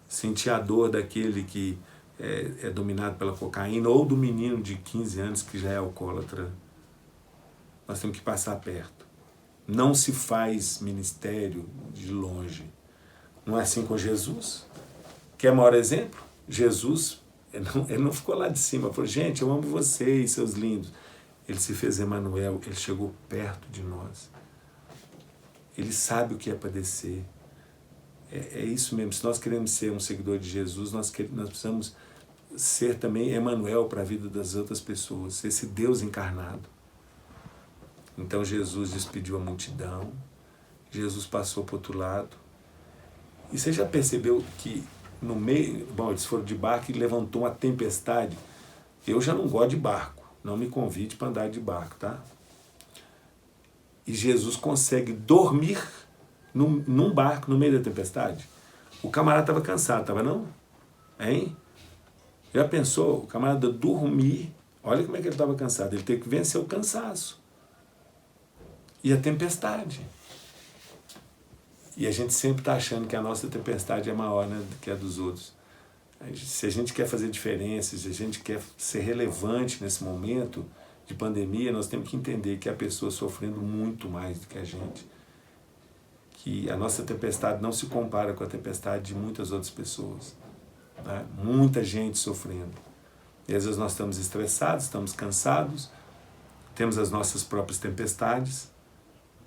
sentir a dor daquele que é dominado pela cocaína, ou do menino de 15 anos que já é alcoólatra. Nós temos que passar perto. Não se faz ministério de longe. Não é assim com Jesus? Quer maior exemplo? Jesus, ele não ficou lá de cima, falou, gente, eu amo vocês, seus lindos. Ele se fez Emanuel, ele chegou perto de nós. Ele sabe o que é padecer. É isso mesmo, se nós queremos ser um seguidor de Jesus, nós precisamos ser também Emanuel para a vida das outras pessoas, esse Deus encarnado. Então Jesus despediu a multidão, Jesus passou para o outro lado. E você já percebeu que no meio, bom, eles foram de barco e levantou uma tempestade. Eu já não gosto de barco, não me convide para andar de barco, tá? E Jesus consegue dormir num barco no meio da tempestade. O camarada estava cansado, estava não? Hein? Já pensou? O camarada dormir, olha como é que ele estava cansado, ele teve que vencer o cansaço. E a tempestade. E a gente sempre está achando que a nossa tempestade é maior, né, do que a dos outros. Se a gente quer fazer diferença, se a gente quer ser relevante nesse momento de pandemia, nós temos que entender que a pessoa sofrendo muito mais do que a gente. Que a nossa tempestade não se compara com a tempestade de muitas outras pessoas. Né? Muita gente sofrendo. E às vezes nós estamos estressados, estamos cansados, temos as nossas próprias tempestades,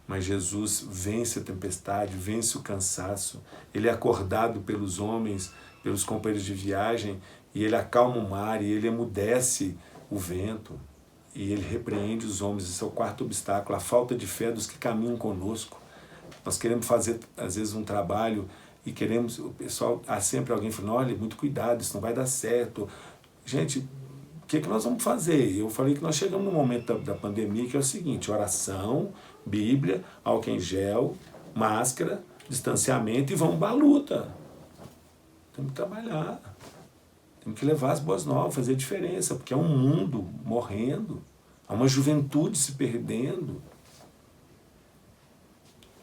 mas Jesus vence a tempestade, vence o cansaço. Ele é acordado pelos homens, pelos companheiros de viagem, e ele acalma o mar, e ele emudece o vento, e ele repreende os homens. Esse é o 4º obstáculo, a falta de fé dos que caminham conosco. Nós queremos fazer, às vezes, um trabalho e queremos, o pessoal, há sempre alguém falando, olha, muito cuidado, isso não vai dar certo. Gente, o que nós vamos fazer? Eu falei que nós chegamos no momento da pandemia, que é o seguinte, oração, Bíblia, álcool em gel, máscara, distanciamento e vamos para a luta. Temos que trabalhar, temos que levar as boas novas, fazer diferença, porque há um mundo morrendo, há uma juventude se perdendo.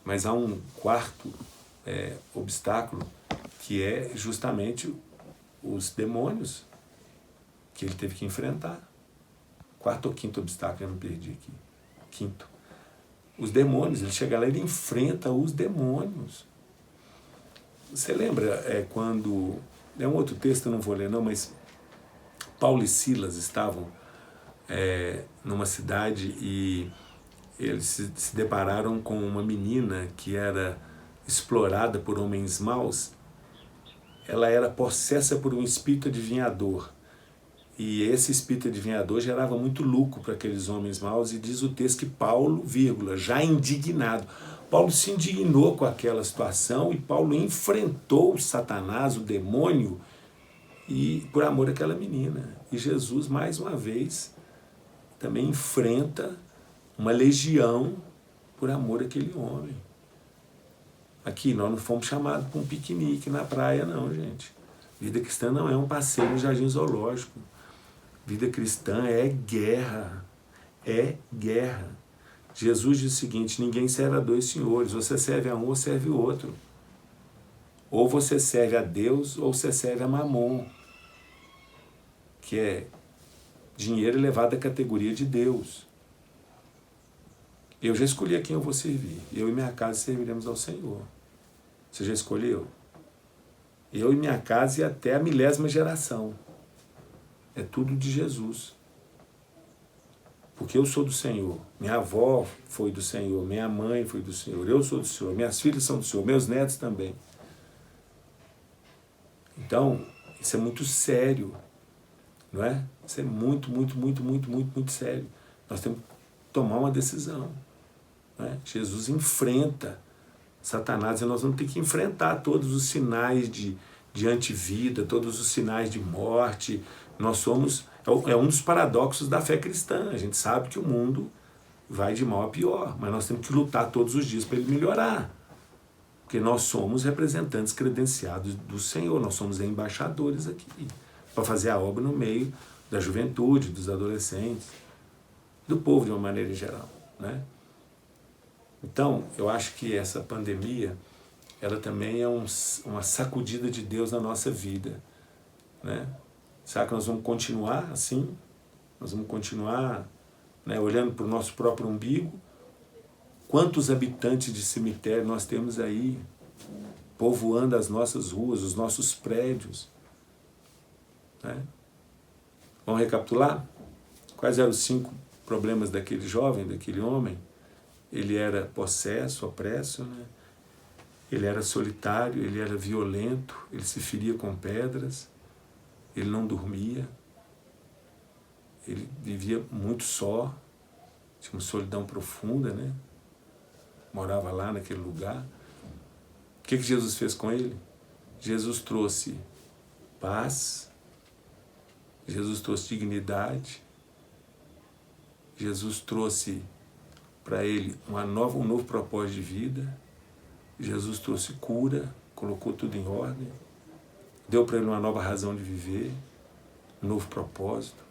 Mas há um 4º obstáculo, que é justamente os demônios que ele teve que enfrentar. 4º ou 5º obstáculo, eu me perdi aqui. 5º. Os demônios, ele chega lá e ele enfrenta os demônios. Você lembra quando... É um outro texto, eu não vou ler não, mas Paulo e Silas estavam numa cidade e eles se depararam com uma menina que era explorada por homens maus. ela era possessa por um espírito adivinhador. E esse espírito adivinhador gerava muito lucro para aqueles homens maus, e diz o texto que Paulo, já indignado, Paulo se indignou com aquela situação, e Paulo enfrentou Satanás, o demônio, e por amor àquela menina. E Jesus, mais uma vez, também enfrenta uma legião por amor àquele homem. Aqui, nós não fomos chamados para um piquenique na praia, não, gente. Vida cristã não é um passeio no jardim zoológico. Vida cristã é guerra. É guerra. Jesus diz o seguinte: ninguém serve a dois senhores. Você serve a um ou serve o outro. Ou você serve a Deus ou você serve a Mamon, que é dinheiro elevado à categoria de Deus. Eu já escolhi a quem eu vou servir. Eu e minha casa serviremos ao Senhor. Você já escolheu? Eu e minha casa e até a 1000ª geração. É tudo de Jesus. Porque eu sou do Senhor. Minha avó foi do Senhor. Minha mãe foi do Senhor. Eu sou do Senhor. Minhas filhas são do Senhor. Meus netos também. Então, isso é muito sério. Não é? Isso é muito, muito, muito, muito, muito, muito sério. Nós temos que tomar uma decisão. Não é? Jesus enfrenta Satanás, e nós vamos ter que enfrentar todos os sinais de antivida, todos os sinais de morte. Nós somos, é um dos paradoxos da fé cristã. A gente sabe que o mundo vai de mal a pior, mas nós temos que lutar todos os dias para ele melhorar. Porque nós somos representantes credenciados do Senhor, nós somos embaixadores aqui, para fazer a obra no meio da juventude, dos adolescentes, do povo de uma maneira geral, né? Então, eu acho que essa pandemia, ela também é uma sacudida de Deus na nossa vida, né? Será que nós vamos continuar assim? Nós vamos continuar, né, olhando para o nosso próprio umbigo? Quantos habitantes de cemitério nós temos aí, povoando as nossas ruas, os nossos prédios, né? Vamos recapitular? Quais eram os 5 problemas daquele jovem, daquele homem? Ele era possesso, opresso, né? Ele era solitário, ele era violento, ele se feria com pedras, ele não dormia, ele vivia muito só, tinha uma solidão profunda, né? Morava lá naquele lugar. O que Jesus fez com ele? Jesus trouxe paz, Jesus trouxe dignidade, Jesus trouxe para ele um novo propósito de vida. Jesus trouxe cura, colocou tudo em ordem, deu para ele uma nova razão de viver, um novo propósito.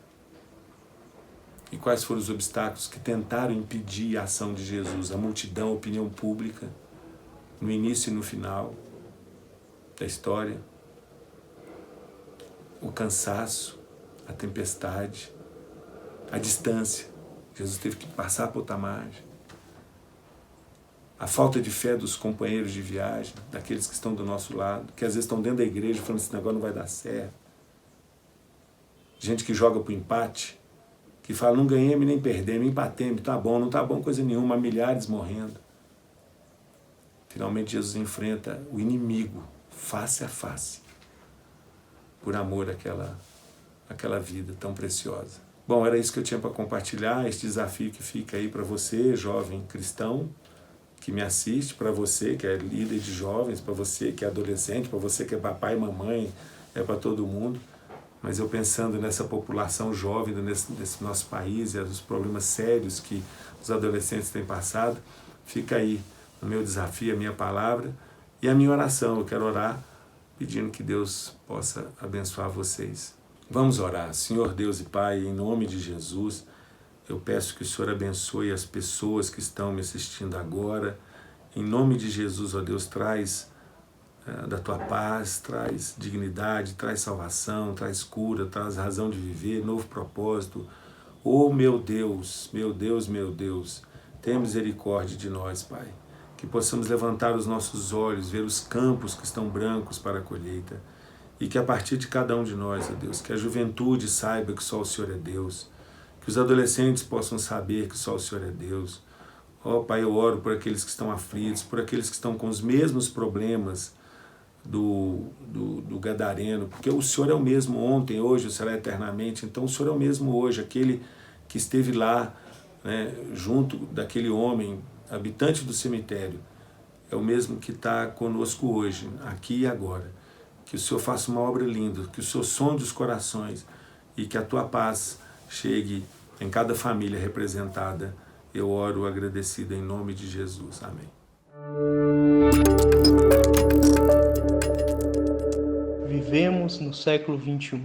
E quais foram os obstáculos que tentaram impedir a ação de Jesus? A multidão, a opinião pública, no início e no final da história, o cansaço, a tempestade, a distância. Jesus teve que passar por outra margem. A falta de fé dos companheiros de viagem, daqueles que estão do nosso lado, que às vezes estão dentro da igreja falando: esse negócio não vai dar certo. Gente que joga pro empate, que fala: não ganhemos nem perdemos, empatemos, tá bom, não tá bom coisa nenhuma, milhares morrendo. Finalmente Jesus enfrenta o inimigo face a face, por amor àquela vida tão preciosa. Bom, era isso que eu tinha para compartilhar, este desafio que fica aí para você, jovem cristão, que me assiste, para você que é líder de jovens, para você que é adolescente, para você que é papai e mamãe, é para todo mundo. Mas eu pensando nessa população jovem desse nosso país e os problemas sérios que os adolescentes têm passado, fica aí o meu desafio, a minha palavra e a minha oração. Eu quero orar pedindo que Deus possa abençoar vocês. Vamos orar. Senhor Deus e Pai, em nome de Jesus, eu peço que o Senhor abençoe as pessoas que estão me assistindo agora. Em nome de Jesus, ó Deus, traz da Tua paz, traz dignidade, traz salvação, traz cura, traz razão de viver, novo propósito. Oh, meu Deus, meu Deus, meu Deus, tenha misericórdia de nós, Pai. Que possamos levantar os nossos olhos, ver os campos que estão brancos para a colheita. E que a partir de cada um de nós, ó Deus, que a juventude saiba que só o Senhor é Deus. Que os adolescentes possam saber que só o Senhor é Deus. Ó Pai, eu oro por aqueles que estão aflitos, por aqueles que estão com os mesmos problemas do Gadareno, porque o Senhor é o mesmo ontem, hoje, o será eternamente. Então o Senhor é o mesmo hoje, aquele que esteve lá, né, junto daquele homem, habitante do cemitério, é o mesmo que está conosco hoje, aqui e agora. Que o Senhor faça uma obra linda, que o Senhor sonde os corações e que a tua paz chegue em cada família representada. Eu oro agradecido em nome de Jesus. Amém. Vivemos no século XXI.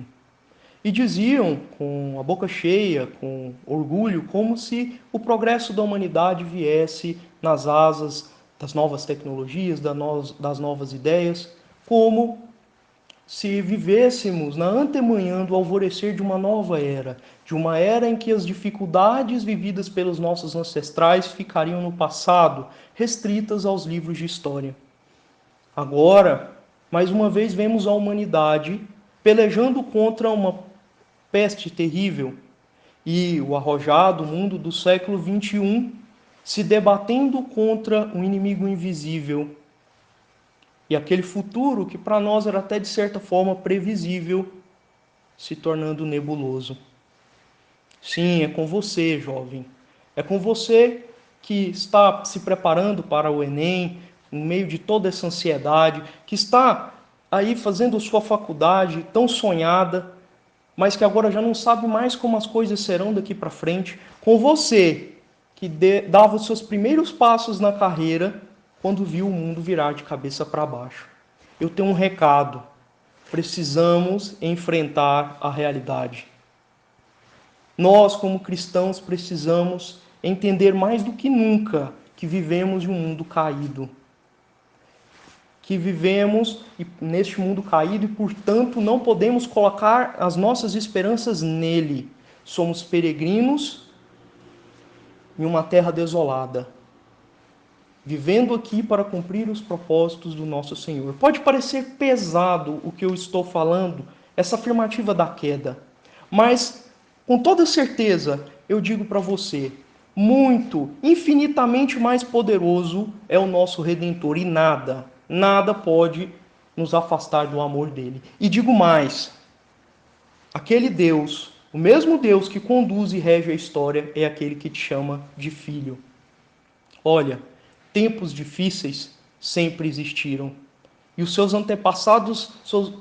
E diziam com a boca cheia, com orgulho, como se o progresso da humanidade viesse nas asas das novas tecnologias, das novas ideias, como se vivêssemos na antemanhã do alvorecer de uma nova era, de uma era em que as dificuldades vividas pelos nossos ancestrais ficariam no passado, restritas aos livros de história. Agora, mais uma vez, vemos a humanidade pelejando contra uma peste terrível e o arrojado mundo do século XXI se debatendo contra um inimigo invisível e aquele futuro que para nós era até de certa forma previsível se tornando nebuloso. Sim, é com você, jovem. É com você que está se preparando para o Enem, no meio de toda essa ansiedade, que está aí fazendo sua faculdade tão sonhada, mas que agora já não sabe mais como as coisas serão daqui para frente. Com você que dava os seus primeiros passos na carreira quando viu o mundo virar de cabeça para baixo. Eu tenho um recado. Precisamos enfrentar a realidade. Nós, como cristãos, precisamos entender mais do que nunca que vivemos em um mundo caído. Que vivemos neste mundo caído e, portanto, não podemos colocar as nossas esperanças nele. Somos peregrinos em uma terra desolada, vivendo aqui para cumprir os propósitos do nosso Senhor. Pode parecer pesado o que eu estou falando, essa afirmativa da queda, mas com toda certeza eu digo para você, muito, infinitamente mais poderoso é o nosso Redentor e nada pode nos afastar do amor dele. E digo mais, aquele Deus, o mesmo Deus que conduz e rege a história é aquele que te chama de filho. Olha, tempos difíceis sempre existiram. E os seus antepassados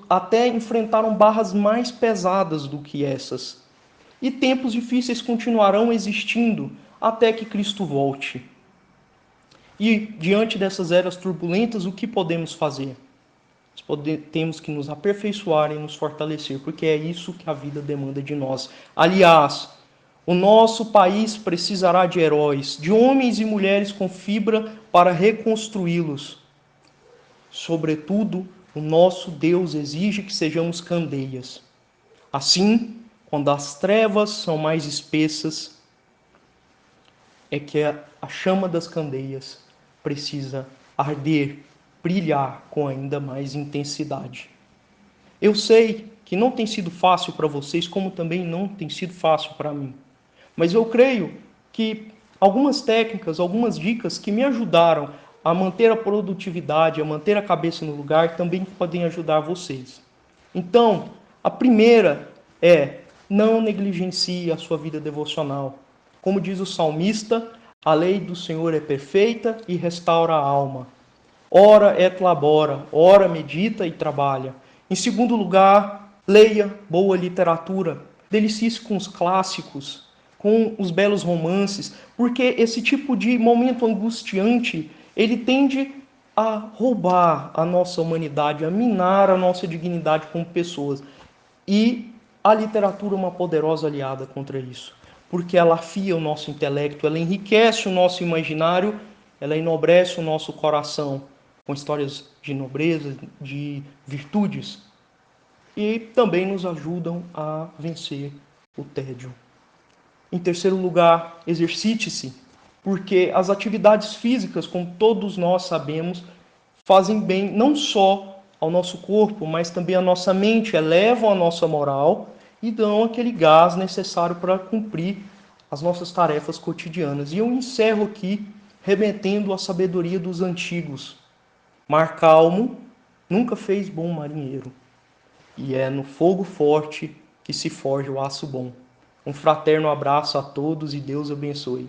até enfrentaram barras mais pesadas do que essas. E tempos difíceis continuarão existindo até que Cristo volte. E diante dessas eras turbulentas, o que podemos fazer? Temos que nos aperfeiçoar e nos fortalecer, porque é isso que a vida demanda de nós. Aliás, o nosso país precisará de heróis, de homens e mulheres com fibra para reconstruí-los. Sobretudo, o nosso Deus exige que sejamos candeias. Assim, quando as trevas são mais espessas, é que a chama das candeias precisa arder, brilhar com ainda mais intensidade. Eu sei que não tem sido fácil para vocês, como também não tem sido fácil para mim. Mas eu creio que algumas técnicas, algumas dicas que me ajudaram a manter a produtividade, a manter a cabeça no lugar, também podem ajudar vocês. Então, a primeira é: não negligencie a sua vida devocional. Como diz o salmista, a lei do Senhor é perfeita e restaura a alma. Ora et labora, ora medita e trabalha. Em segundo lugar, leia boa literatura, delicie-se com os clássicos, com os belos romances, porque esse tipo de momento angustiante, ele tende a roubar a nossa humanidade, a minar a nossa dignidade como pessoas. E a literatura é uma poderosa aliada contra isso, porque ela afia o nosso intelecto, ela enriquece o nosso imaginário, ela enobrece o nosso coração com histórias de nobreza, de virtudes, e também nos ajudam a vencer o tédio. Em terceiro lugar, exercite-se, porque as atividades físicas, como todos nós sabemos, fazem bem não só ao nosso corpo, mas também à nossa mente, elevam a nossa moral e dão aquele gás necessário para cumprir as nossas tarefas cotidianas. E eu encerro aqui remetendo à sabedoria dos antigos. Mar calmo nunca fez bom marinheiro. E é no fogo forte que se forja o aço bom. Um fraterno abraço a todos e Deus abençoe.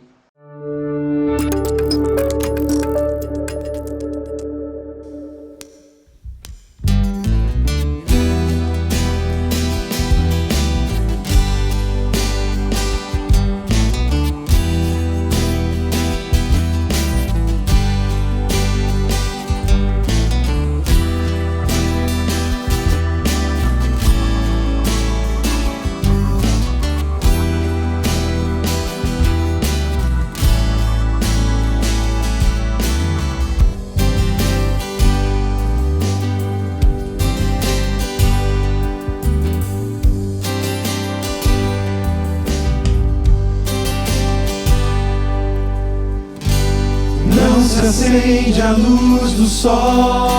Se acende a luz do sol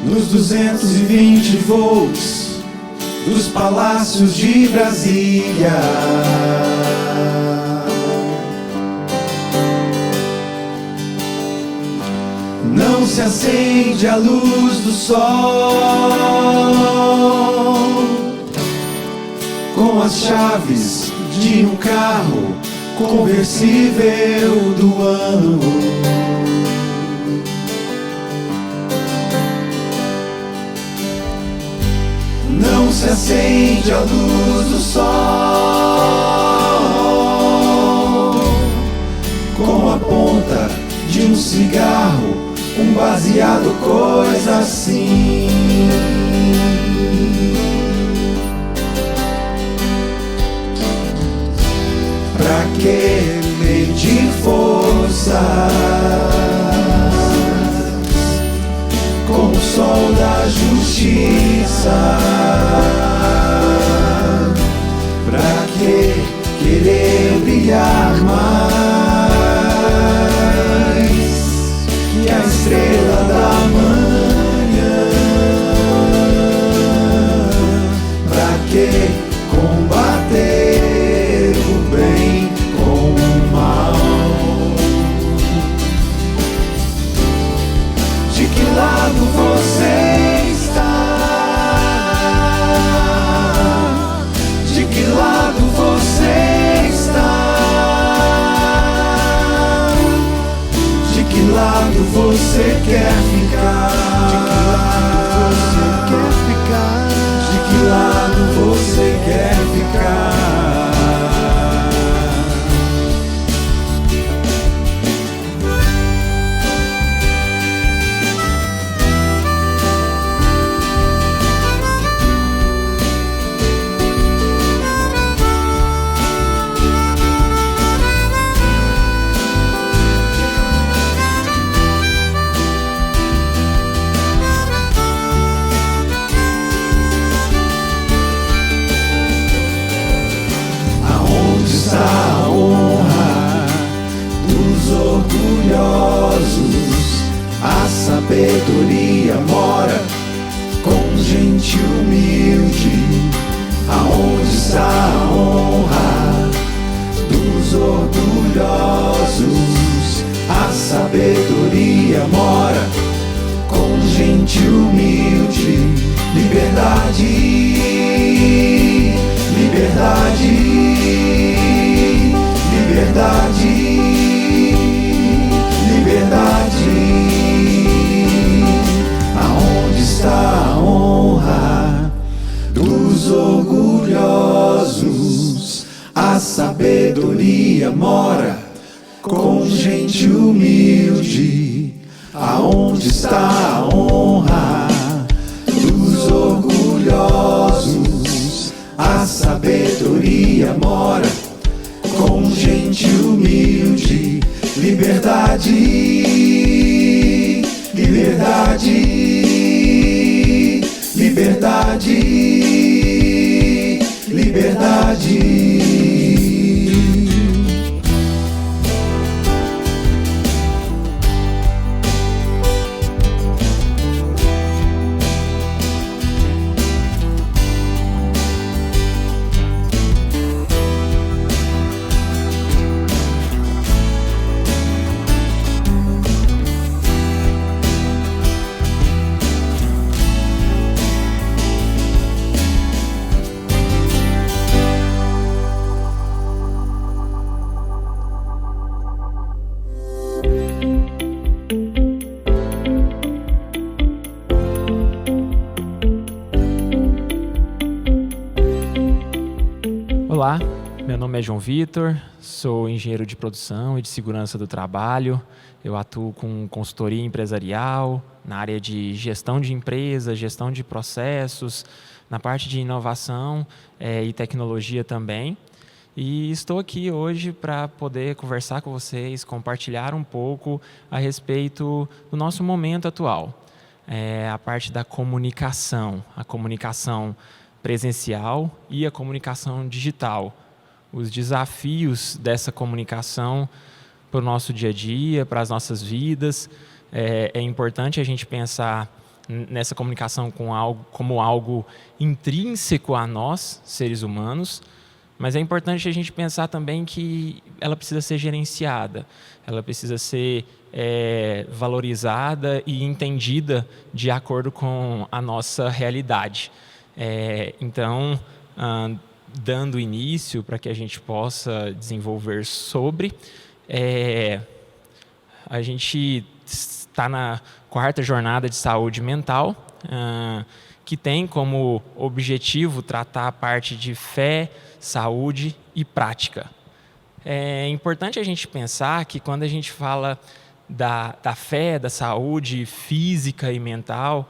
nos 220 volts dos palácios de Brasília. Não se acende a luz do sol com as chaves de um carro conversível do ano. Não se acende a luz do sol com a ponta de um cigarro, um baseado, coisa assim. Pra que medir forças com o sol da justiça? Pra que querer brilhar mais que a estrela da manhã? Pra que combater o bem com o mal? De que lado você está? De que lado você está? De que lado você quer ficar? De que lado você quer ficar? A honra dos orgulhosos, a sabedoria mora com gente humilde. Aonde está a honra dos orgulhosos? A sabedoria mora com gente humilde. Liberdade, liberdade. Liberdade, liberdade. Aonde está a honra dos orgulhosos? A sabedoria mora com gente humilde. Aonde está a honra dos orgulhosos? A sabedoria mora com gente humilde. Liberdade, liberdade, liberdade, liberdade. nome é João Vitor, sou engenheiro de produção e de segurança do trabalho. Eu atuo com consultoria empresarial, na área de gestão de empresas, gestão de processos, na parte de inovação e tecnologia também. E estou aqui hoje para poder conversar com vocês, compartilhar um pouco a respeito do nosso momento atual. A parte da comunicação, a comunicação presencial e a comunicação digital. Os desafios dessa comunicação para o nosso dia a dia, para as nossas vidas. É importante a gente pensar nessa comunicação como algo intrínseco a nós, seres humanos, mas é importante a gente pensar também que ela precisa ser gerenciada, ela precisa ser valorizada e entendida de acordo com a nossa realidade. Então, dando início para que a gente possa desenvolver sobre, a gente está na 4ª Jornada de Saúde Mental, que tem como objetivo tratar a parte de fé, saúde e prática. É importante a gente pensar que quando a gente fala da fé, da saúde física e mental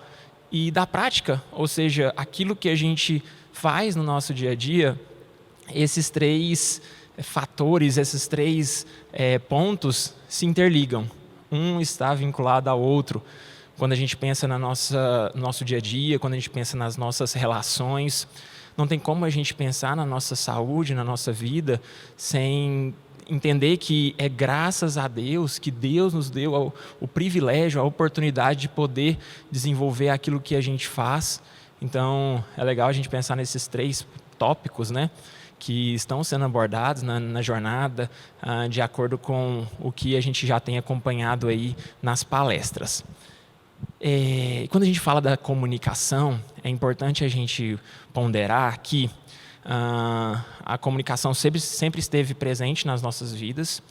e da prática, ou seja, aquilo que a gente faz no nosso dia a dia, esses 3 fatores, esses 3 pontos se interligam. Um está vinculado ao outro. Quando a gente pensa no nosso dia a dia, quando a gente pensa nas nossas relações, não tem como a gente pensar na nossa saúde, na nossa vida, sem entender que é graças a Deus que Deus nos deu o privilégio, a oportunidade de poder desenvolver aquilo que a gente faz. Então, é legal a gente pensar nesses 3 tópicos, né, que estão sendo abordados na jornada, de acordo com o que a gente já tem acompanhado aí nas palestras. Quando a gente fala da comunicação, é importante a gente ponderar que a comunicação sempre esteve presente nas nossas vidas,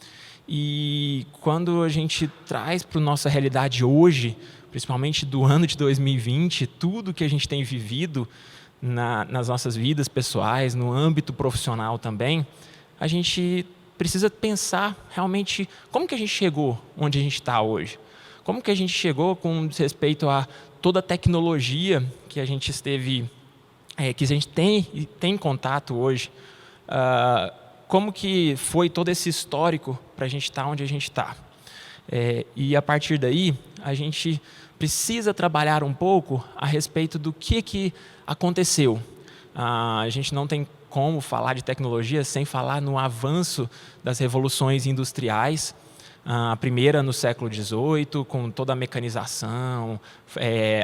e quando a gente traz para a nossa realidade hoje, principalmente do ano de 2020, tudo que a gente tem vivido nas nossas vidas pessoais, no âmbito profissional também, a gente precisa pensar realmente como que a gente chegou onde a gente está hoje. Como que a gente chegou com respeito a toda a tecnologia que a gente que a gente tem contato hoje. Como que foi todo esse histórico para a gente estar onde a gente está. E a partir daí, a gente precisa trabalhar um pouco a respeito do que aconteceu. A gente não tem como falar de tecnologia sem falar no avanço das revoluções industriais. A primeira no século XVIII, com toda a mecanização,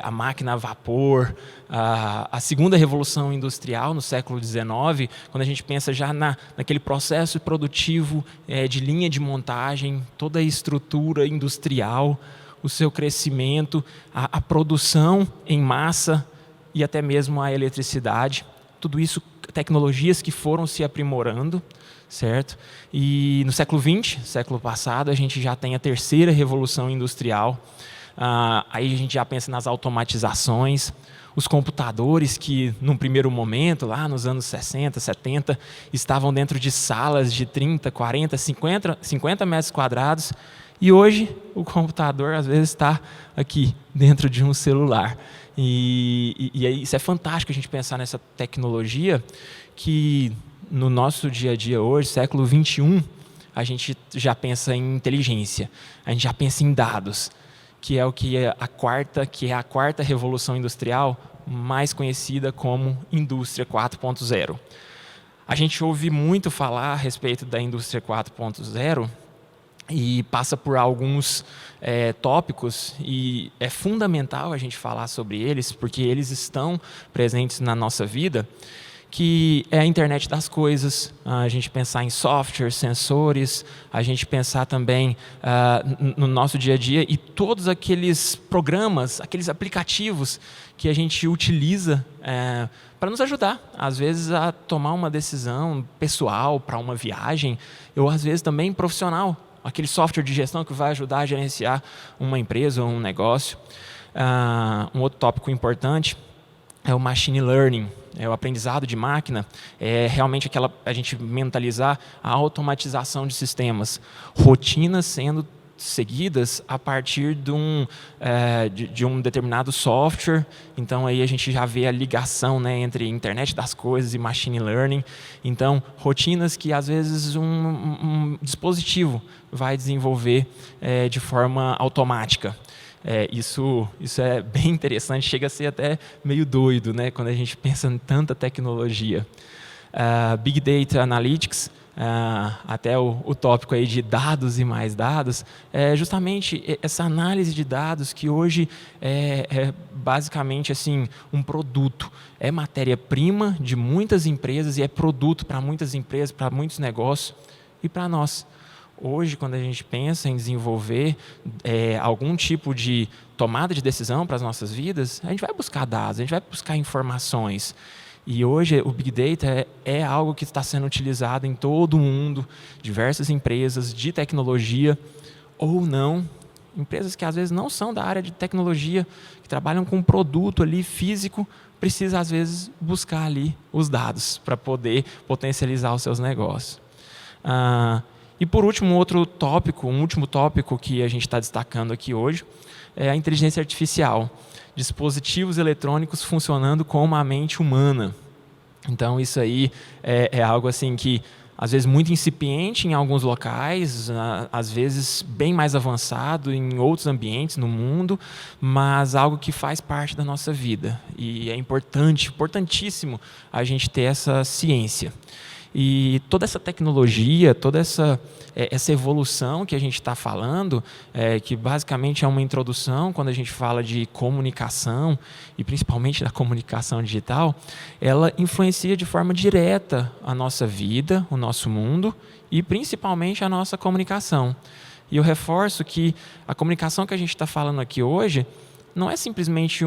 a máquina a vapor. A segunda revolução industrial no século XIX, quando a gente pensa já naquele processo produtivo de linha de montagem, toda a estrutura industrial, o seu crescimento, a produção em massa e até mesmo a eletricidade. Tudo isso, tecnologias que foram se aprimorando, certo? E no século XX, século passado, a gente já tem a terceira revolução industrial. Aí a gente já pensa nas automatizações, os computadores que, num primeiro momento, lá nos anos 60, 70, estavam dentro de salas de 30, 40, 50 metros quadrados, e hoje o computador, às vezes, está aqui, dentro de um celular. E isso é fantástico a gente pensar nessa tecnologia que, no nosso dia a dia hoje, século XXI, a gente já pensa em inteligência, a gente já pensa em dados, que é a quarta revolução industrial, mais conhecida como indústria 4.0. A gente ouve muito falar a respeito da indústria 4.0 e passa por alguns tópicos, e é fundamental a gente falar sobre eles, porque eles estão presentes na nossa vida, que é a internet das coisas, a gente pensar em software, sensores, a gente pensar também no nosso dia a dia e todos aqueles programas, aqueles aplicativos que a gente utiliza para nos ajudar, às vezes, a tomar uma decisão pessoal para uma viagem, ou às vezes também profissional, aquele software de gestão que vai ajudar a gerenciar uma empresa ou um negócio. Um outro tópico importante é o machine learning, é o aprendizado de máquina, é realmente a gente mentalizar a automatização de sistemas, rotinas sendo seguidas a partir de um determinado software. Então aí a gente já vê a ligação, né, entre internet das coisas e machine learning. Então rotinas que às vezes um dispositivo vai desenvolver de forma automática. Isso é bem interessante, chega a ser até meio doido, né, quando a gente pensa em tanta tecnologia. Big Data Analytics, até o tópico aí de dados e mais dados, é justamente essa análise de dados que hoje é basicamente assim, um produto, é matéria-prima de muitas empresas e é produto para muitas empresas, para muitos negócios e para nós. Hoje, quando a gente pensa em desenvolver algum tipo de tomada de decisão para as nossas vidas, a gente vai buscar dados, a gente vai buscar informações. E hoje o Big Data é algo que está sendo utilizado em todo o mundo, diversas empresas de tecnologia ou não, empresas que às vezes não são da área de tecnologia, que trabalham com um produto ali físico, precisa às vezes buscar ali os dados para poder potencializar os seus negócios. E por último, um último tópico que a gente está destacando aqui hoje é a inteligência artificial. Dispositivos eletrônicos funcionando como a mente humana. Então isso aí é algo assim que às vezes muito incipiente em alguns locais, às vezes bem mais avançado em outros ambientes no mundo, mas algo que faz parte da nossa vida. E é importantíssimo a gente ter essa ciência. E toda essa tecnologia, toda essa evolução que a gente está falando, que basicamente é uma introdução quando a gente fala de comunicação, e principalmente da comunicação digital, ela influencia de forma direta a nossa vida, o nosso mundo e principalmente a nossa comunicação. E eu reforço que a comunicação que a gente está falando aqui hoje não é simplesmente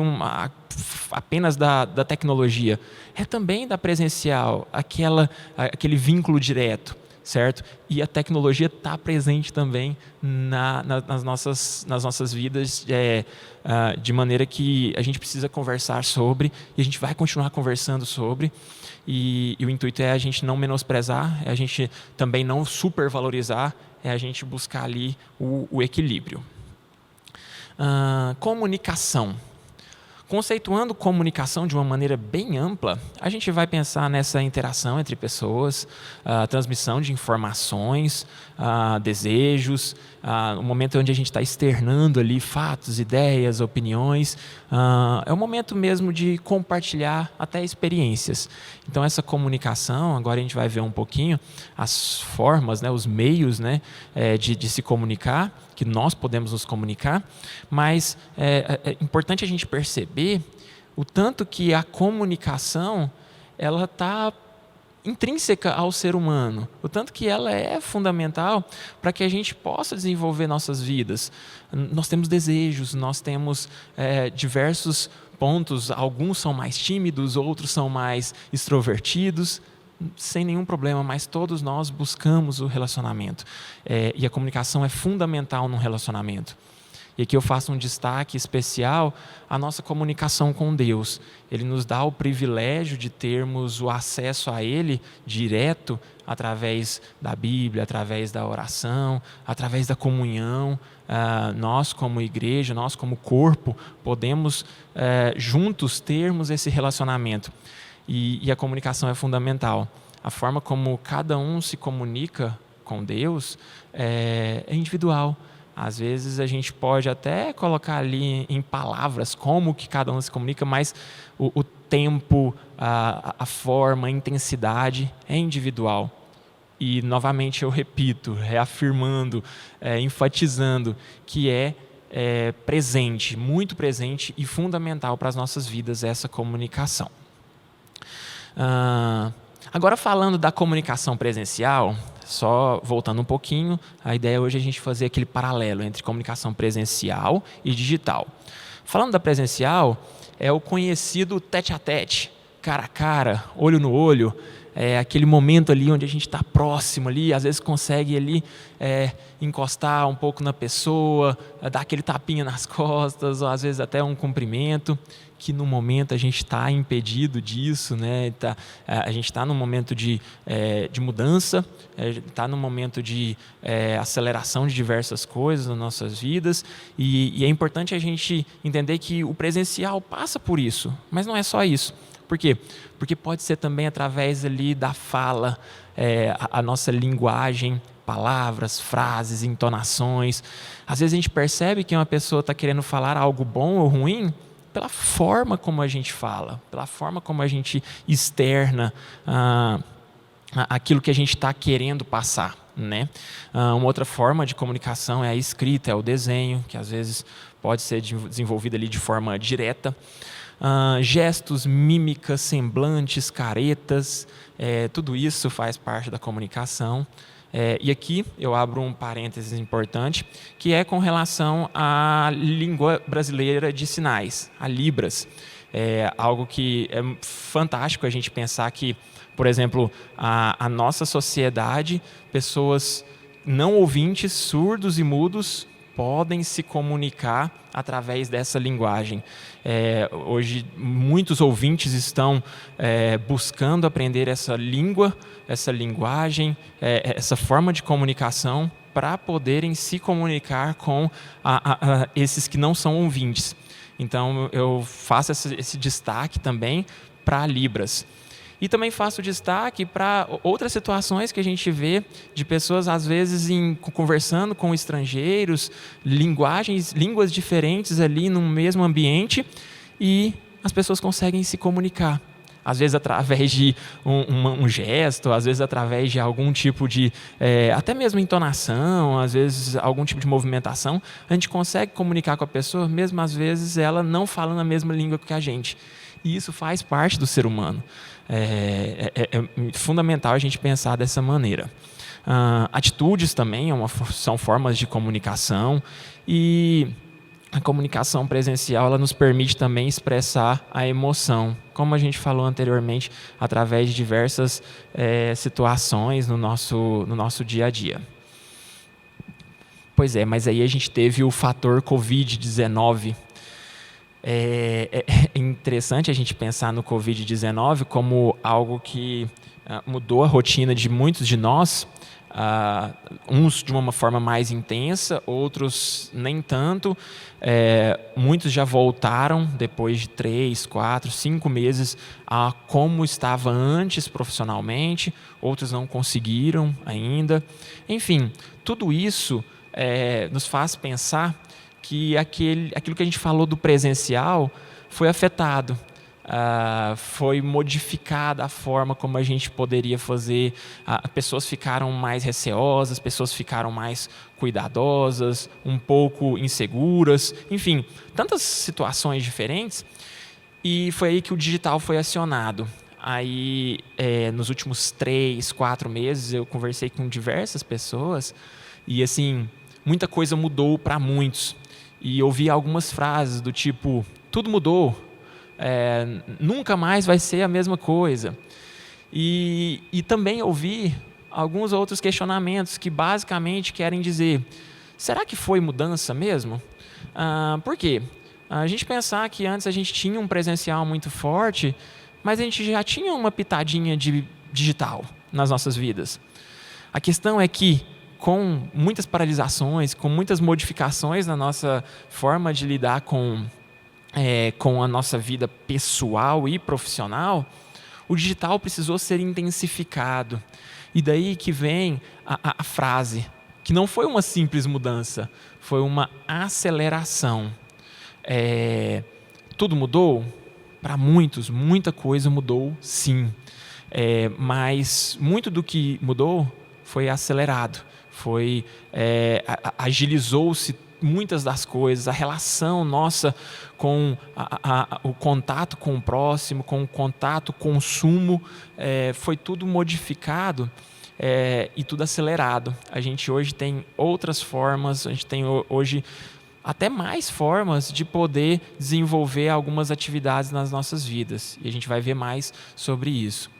apenas da tecnologia, é também da presencial, aquele vínculo direto, certo? E a tecnologia está presente também nas nossas vidas, de maneira que a gente precisa conversar sobre, e a gente vai continuar conversando sobre, e o intuito é a gente não menosprezar, é a gente também não supervalorizar, é a gente buscar ali o equilíbrio. Comunicação. Conceituando comunicação de uma maneira bem ampla, a gente vai pensar nessa interação entre pessoas, transmissão de informações, desejos, o momento onde a gente está externando ali fatos, ideias, opiniões. É o momento mesmo de compartilhar até experiências. Então essa comunicação, agora a gente vai ver um pouquinho as formas, né, os meios, né, de se comunicar, que nós podemos nos comunicar, mas é importante a gente perceber o tanto que a comunicação ela está intrínseca ao ser humano, o tanto que ela é fundamental para que a gente possa desenvolver nossas vidas. Nós temos desejos, nós temos diversos pontos, alguns são mais tímidos, outros são mais extrovertidos, sem nenhum problema, mas todos nós buscamos o relacionamento. E a comunicação é fundamental no relacionamento. E aqui eu faço um destaque especial à nossa comunicação com Deus. Ele nos dá o privilégio de termos o acesso a Ele direto através da Bíblia, através da oração, através da comunhão. Nós como igreja, nós como corpo, podemos juntos termos esse relacionamento. E a comunicação é fundamental. A forma como cada um se comunica com Deus é individual. Às vezes a gente pode até colocar ali em palavras como que cada um se comunica, mas o tempo, a forma, a intensidade é individual. E novamente eu repito, reafirmando, enfatizando que é presente, muito presente e fundamental para as nossas vidas essa comunicação. Agora falando da comunicação presencial, só voltando um pouquinho, a ideia hoje é a gente fazer aquele paralelo entre comunicação presencial e digital. Falando da presencial, é o conhecido tete-a-tete, cara a cara, olho no olho, aquele momento ali onde a gente está próximo ali, às vezes consegue ali encostar um pouco na pessoa, dar aquele tapinha nas costas, ou às vezes até um cumprimento, que no momento a gente está impedido disso, né? A gente está num momento de mudança, está num momento de aceleração de diversas coisas nas nossas vidas, e é importante a gente entender que o presencial passa por isso, mas não é só isso. Por quê? Porque pode ser também através ali da fala, a nossa linguagem, palavras, frases, entonações. Às vezes a gente percebe que uma pessoa está querendo falar algo bom ou ruim pela forma como a gente fala, pela forma como a gente externa aquilo que a gente está querendo passar, né? Uma outra forma de comunicação é a escrita, é o desenho, que às vezes pode ser desenvolvido ali de forma direta. Gestos, mímicas, semblantes, caretas, tudo isso faz parte da comunicação. E aqui eu abro um parênteses importante, que é com relação à língua brasileira de sinais, a Libras. É algo que é fantástico a gente pensar que, por exemplo, a nossa sociedade, pessoas não ouvintes, surdos e mudos, podem se comunicar através dessa linguagem. Hoje, muitos ouvintes estão buscando aprender essa língua, essa linguagem, essa forma de comunicação para poderem se comunicar com esses que não são ouvintes. Então, eu faço esse destaque também para Libras. E também faço destaque para outras situações que a gente vê de pessoas, às vezes, conversando com estrangeiros, línguas diferentes ali no mesmo ambiente, e as pessoas conseguem se comunicar. Às vezes através de um gesto, às vezes através de algum tipo de, até mesmo entonação, às vezes algum tipo de movimentação, a gente consegue comunicar com a pessoa, mesmo às vezes ela não falando a mesma língua que a gente. E isso faz parte do ser humano. É fundamental a gente pensar dessa maneira. Atitudes também são formas de comunicação, e a comunicação presencial ela nos permite também expressar a emoção, como a gente falou anteriormente, através de diversas situações no nosso dia a dia. Pois é, mas aí a gente teve o fator Covid-19. É interessante a gente pensar no Covid-19 como algo que mudou a rotina de muitos de nós, uns de uma forma mais intensa, outros nem tanto. Muitos já voltaram depois de 3, 4, 5 meses a como estava antes profissionalmente, outros não conseguiram ainda. Enfim, tudo isso nos faz pensar que aquilo que a gente falou do presencial foi afetado, foi modificada a forma como a gente poderia fazer. Pessoas ficaram mais receosas, pessoas ficaram mais cuidadosas, um pouco inseguras, enfim, tantas situações diferentes, e foi aí que o digital foi acionado. Aí, nos últimos 3, 4 meses, eu conversei com diversas pessoas e, assim, muita coisa mudou para muitos. E ouvi algumas frases do tipo, tudo mudou, nunca mais vai ser a mesma coisa. E também ouvi alguns outros questionamentos que basicamente querem dizer, será que foi mudança mesmo? Por quê? A gente pensar que antes a gente tinha um presencial muito forte, mas a gente já tinha uma pitadinha de digital nas nossas vidas. A questão é que, com muitas paralisações, com muitas modificações na nossa forma de lidar com a nossa vida pessoal e profissional, o digital precisou ser intensificado. E daí que vem a frase, que não foi uma simples mudança, foi uma aceleração. Tudo mudou? Para muitos, muita coisa mudou, sim. Mas muito do que mudou foi acelerado. Agilizou-se muitas das coisas, a relação nossa com o contato com o próximo, com o contato, consumo, foi tudo modificado e tudo acelerado. A gente hoje tem outras formas, a gente tem hoje até mais formas de poder desenvolver algumas atividades nas nossas vidas, e a gente vai ver mais sobre isso.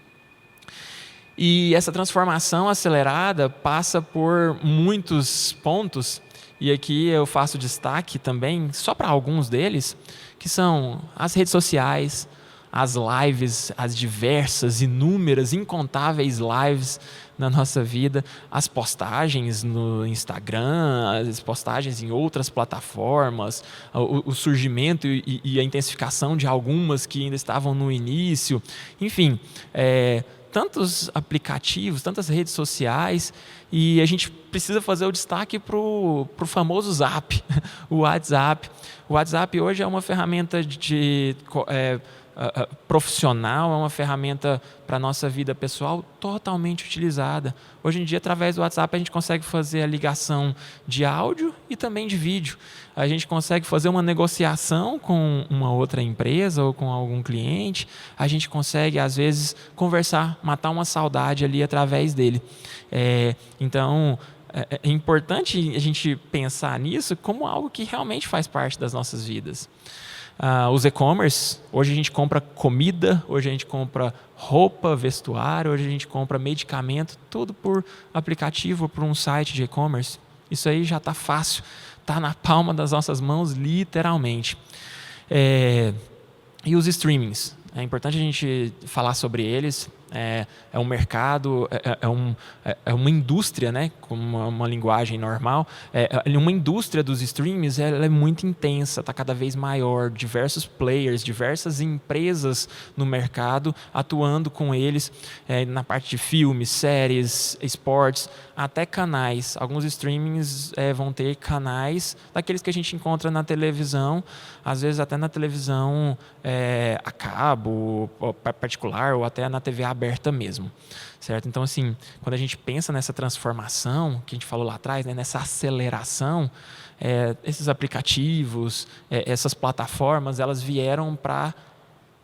E essa transformação acelerada passa por muitos pontos, e aqui eu faço destaque também só para alguns deles, que são as redes sociais, as lives, as diversas, inúmeras, incontáveis lives na nossa vida, as postagens no Instagram, as postagens em outras plataformas, o surgimento e a intensificação de algumas que ainda estavam no início, enfim, tantos aplicativos, tantas redes sociais, e a gente precisa fazer o destaque para o famoso Zap, o WhatsApp. O WhatsApp hoje é uma ferramenta profissional, é uma ferramenta para a nossa vida pessoal totalmente utilizada. Hoje em dia, através do WhatsApp, a gente consegue fazer a ligação de áudio e também de vídeo. A gente consegue fazer uma negociação com uma outra empresa ou com algum cliente. A gente consegue, às vezes, conversar, matar uma saudade ali através dele. Então, é importante a gente pensar nisso como algo que realmente faz parte das nossas vidas. Os e-commerce, hoje a gente compra comida, hoje a gente compra roupa, vestuário, hoje a gente compra medicamento, tudo por aplicativo, por um site de e-commerce. Isso aí já está fácil, está na palma das nossas mãos, literalmente. E os streamings, é importante a gente falar sobre eles. É um mercado, é uma indústria, né, com uma linguagem normal. Uma indústria dos streams, ela é muito intensa, está cada vez maior, diversos players, diversas empresas no mercado atuando com eles na parte de filmes, séries, esportes, até canais. Alguns streamings vão ter canais daqueles que a gente encontra na televisão, às vezes até na televisão a cabo, particular, ou até na TV aberta mesmo, certo? Então, assim, quando a gente pensa nessa transformação, que a gente falou lá atrás, né, nessa aceleração, esses aplicativos, essas plataformas, elas vieram para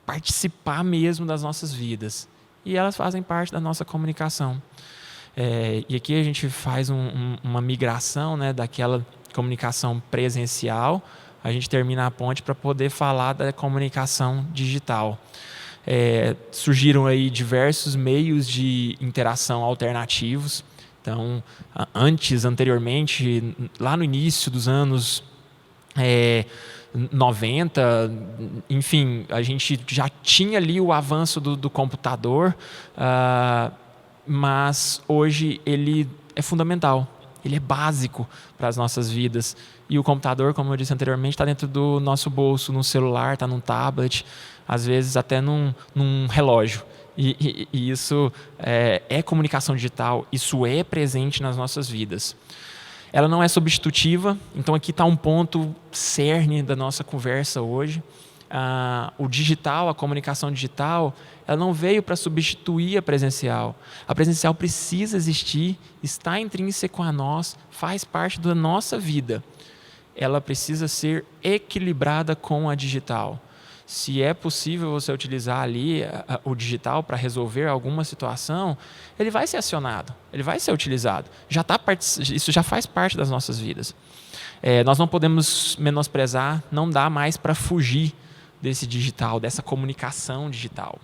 participar mesmo das nossas vidas. E elas fazem parte da nossa comunicação. E aqui a gente faz uma migração, né, daquela comunicação presencial, a gente termina a ponte para poder falar da comunicação digital. Surgiram aí diversos meios de interação alternativos. Então, anteriormente, lá no início dos anos 90, enfim, a gente já tinha ali o avanço do computador, mas hoje ele é fundamental, ele é básico para as nossas vidas. E o computador, como eu disse anteriormente, está dentro do nosso bolso, no celular, está num tablet, às vezes até num relógio. E isso é comunicação digital, isso é presente nas nossas vidas. Ela não é substitutiva, então aqui está um ponto cerne da nossa conversa hoje. O digital, a comunicação digital, ela não veio para substituir a presencial. A presencial precisa existir, está intrínseco a nós, faz parte da nossa vida. Ela precisa ser equilibrada com a digital. Se é possível você utilizar ali o digital para resolver alguma situação, ele vai ser acionado, ele vai ser utilizado. Isso já faz parte das nossas vidas. Nós não podemos menosprezar, não dá mais para fugir desse digital, dessa comunicação digital.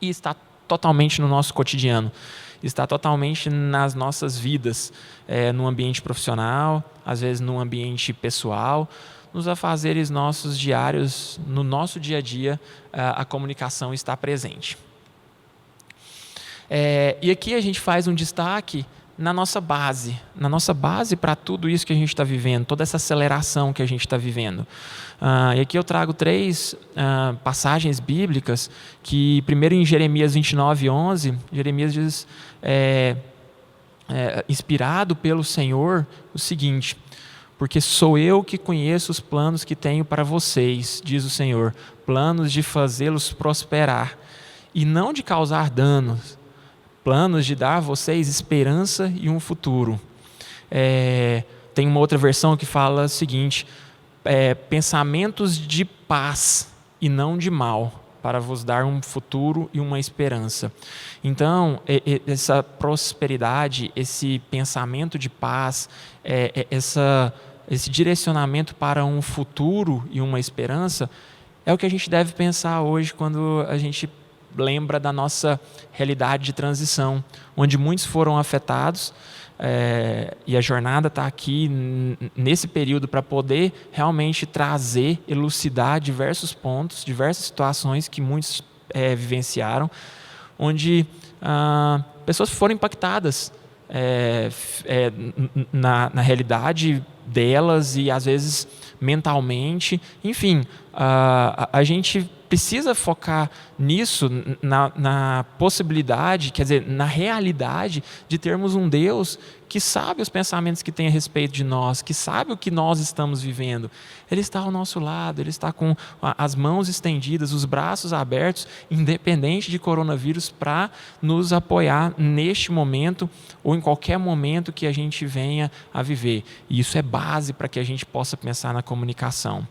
E está totalmente no nosso cotidiano, está totalmente nas nossas vidas, no ambiente profissional, às vezes no ambiente pessoal, nos afazeres nossos diários, no nosso dia a dia, a comunicação está presente. E aqui a gente faz um destaque na nossa base para tudo isso que a gente está vivendo, toda essa aceleração que a gente está vivendo. E aqui eu trago 3 passagens bíblicas, que primeiro em Jeremias 29:11, Jeremias diz, inspirado pelo Senhor, o seguinte: porque sou eu que conheço os planos que tenho para vocês, diz o Senhor, planos de fazê-los prosperar e não de causar danos, planos de dar a vocês esperança e um futuro. Tem uma outra versão que fala o seguinte: pensamentos de paz e não de mal, para vos dar um futuro e uma esperança. Então, essa prosperidade, esse pensamento de paz, esse direcionamento para um futuro e uma esperança, é o que a gente deve pensar hoje quando a gente lembra da nossa realidade de transição, onde muitos foram afetados, e a jornada está aqui nesse período para poder realmente trazer, elucidar diversos pontos, diversas situações que muitos vivenciaram, onde pessoas foram impactadas na realidade delas e às vezes mentalmente. Enfim, a gente precisa focar nisso, na possibilidade, quer dizer, na realidade de termos um Deus que sabe os pensamentos que tem a respeito de nós, que sabe o que nós estamos vivendo. Ele está ao nosso lado, Ele está com as mãos estendidas, os braços abertos, independente de coronavírus, para nos apoiar neste momento ou em qualquer momento que a gente venha a viver. E isso é base para que a gente possa pensar na comunicação.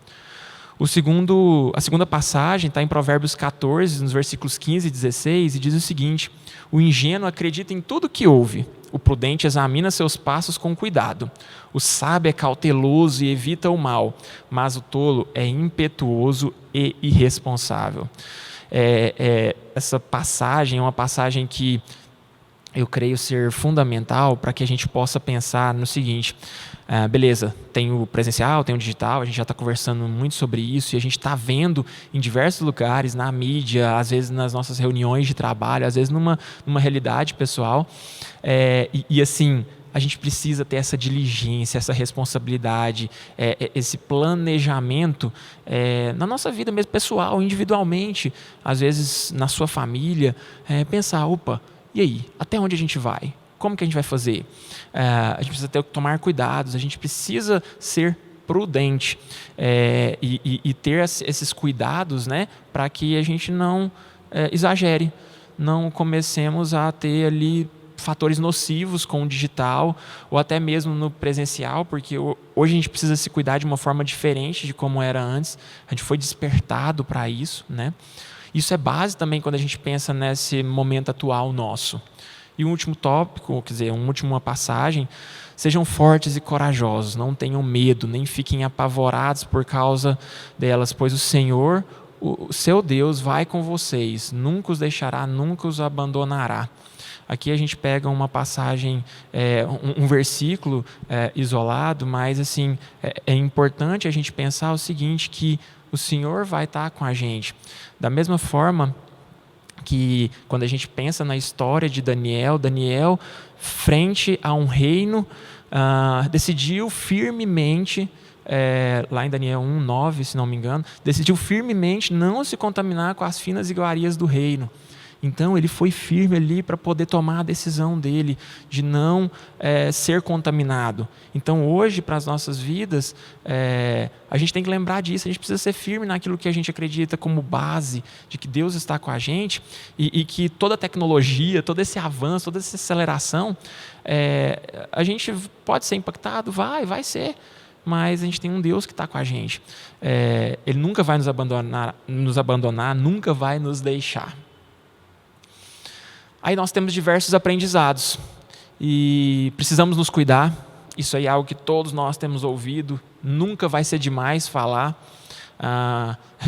A segunda passagem está em Provérbios 14, nos versículos 15 e 16, e diz o seguinte: o ingênuo acredita em tudo que ouve, o prudente examina seus passos com cuidado, o sábio é cauteloso e evita o mal, mas o tolo é impetuoso e irresponsável. Essa passagem é uma passagem que eu creio ser fundamental para que a gente possa pensar no seguinte: beleza, tem o presencial, tem o digital, a gente já está conversando muito sobre isso e a gente está vendo em diversos lugares, na mídia, às vezes nas nossas reuniões de trabalho, às vezes numa realidade pessoal, e assim, a gente precisa ter essa diligência, essa responsabilidade, esse planejamento na nossa vida mesmo, pessoal, individualmente, às vezes na sua família, pensar, opa, e aí, até onde a gente vai? Como que a gente vai fazer? A gente precisa tomar cuidados, a gente precisa ser prudente e ter esses cuidados, né, para que a gente não exagere, não comecemos a ter ali fatores nocivos com o digital ou até mesmo no presencial, porque hoje a gente precisa se cuidar de uma forma diferente de como era antes. A gente foi despertado para isso, né? Isso é base também quando a gente pensa nesse momento atual nosso. E um último tópico, quer dizer, uma última passagem: sejam fortes e corajosos, não tenham medo, nem fiquem apavorados por causa delas, pois o Senhor, o seu Deus, vai com vocês, nunca os deixará, nunca os abandonará. Aqui a gente pega uma passagem, um versículo isolado, mas assim, é importante a gente pensar o seguinte, que o Senhor vai estar com a gente. Da mesma forma que quando a gente pensa na história de Daniel, frente a um reino, decidiu firmemente, lá em Daniel 1:9, se não me engano, decidiu firmemente não se contaminar com as finas iguarias do reino. Então ele foi firme ali para poder tomar a decisão dele de não ser contaminado. Então hoje, para as nossas vidas, a gente tem que lembrar disso, a gente precisa ser firme naquilo que a gente acredita como base, de que Deus está com a gente e que toda a tecnologia, todo esse avanço, toda essa aceleração, a gente pode ser impactado, vai ser, mas a gente tem um Deus que está com a gente. Ele nunca vai nos abandonar, nunca vai nos deixar. Aí nós temos diversos aprendizados e precisamos nos cuidar. Isso aí é algo que todos nós temos ouvido, nunca vai ser demais falar.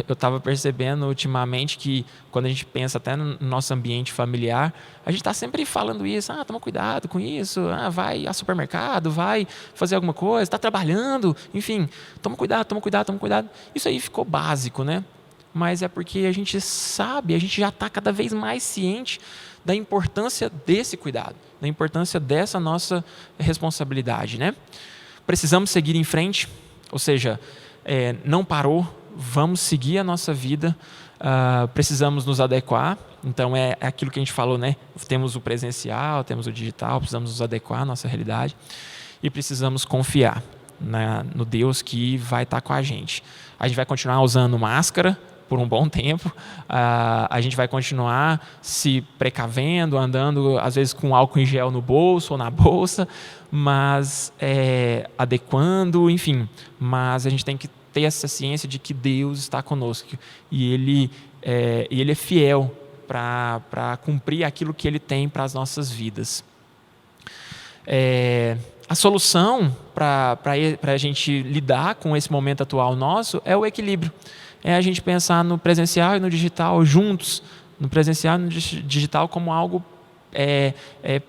Eu estava percebendo ultimamente que quando a gente pensa até no nosso ambiente familiar, a gente está sempre falando isso: toma cuidado com isso, vai ao supermercado, vai fazer alguma coisa, está trabalhando, enfim, toma cuidado. Isso aí ficou básico, né? Mas é porque a gente sabe, a gente já está cada vez mais ciente da importância desse cuidado, da importância dessa nossa responsabilidade, né? Precisamos seguir em frente, ou seja, não parou, vamos seguir a nossa vida, precisamos nos adequar. Então é aquilo que a gente falou, né? Temos o presencial, temos o digital, precisamos nos adequar à nossa realidade e precisamos confiar no Deus que vai estar com a gente. A gente vai continuar usando máscara por um bom tempo, a gente vai continuar se precavendo, andando às vezes com álcool em gel no bolso ou na bolsa, mas adequando, enfim, mas a gente tem que ter essa ciência de que Deus está conosco e Ele é fiel para cumprir aquilo que Ele tem para as nossas vidas. A solução para a gente lidar com esse momento atual nosso é o equilíbrio. É a gente pensar no presencial e no digital juntos, no presencial e no digital como algo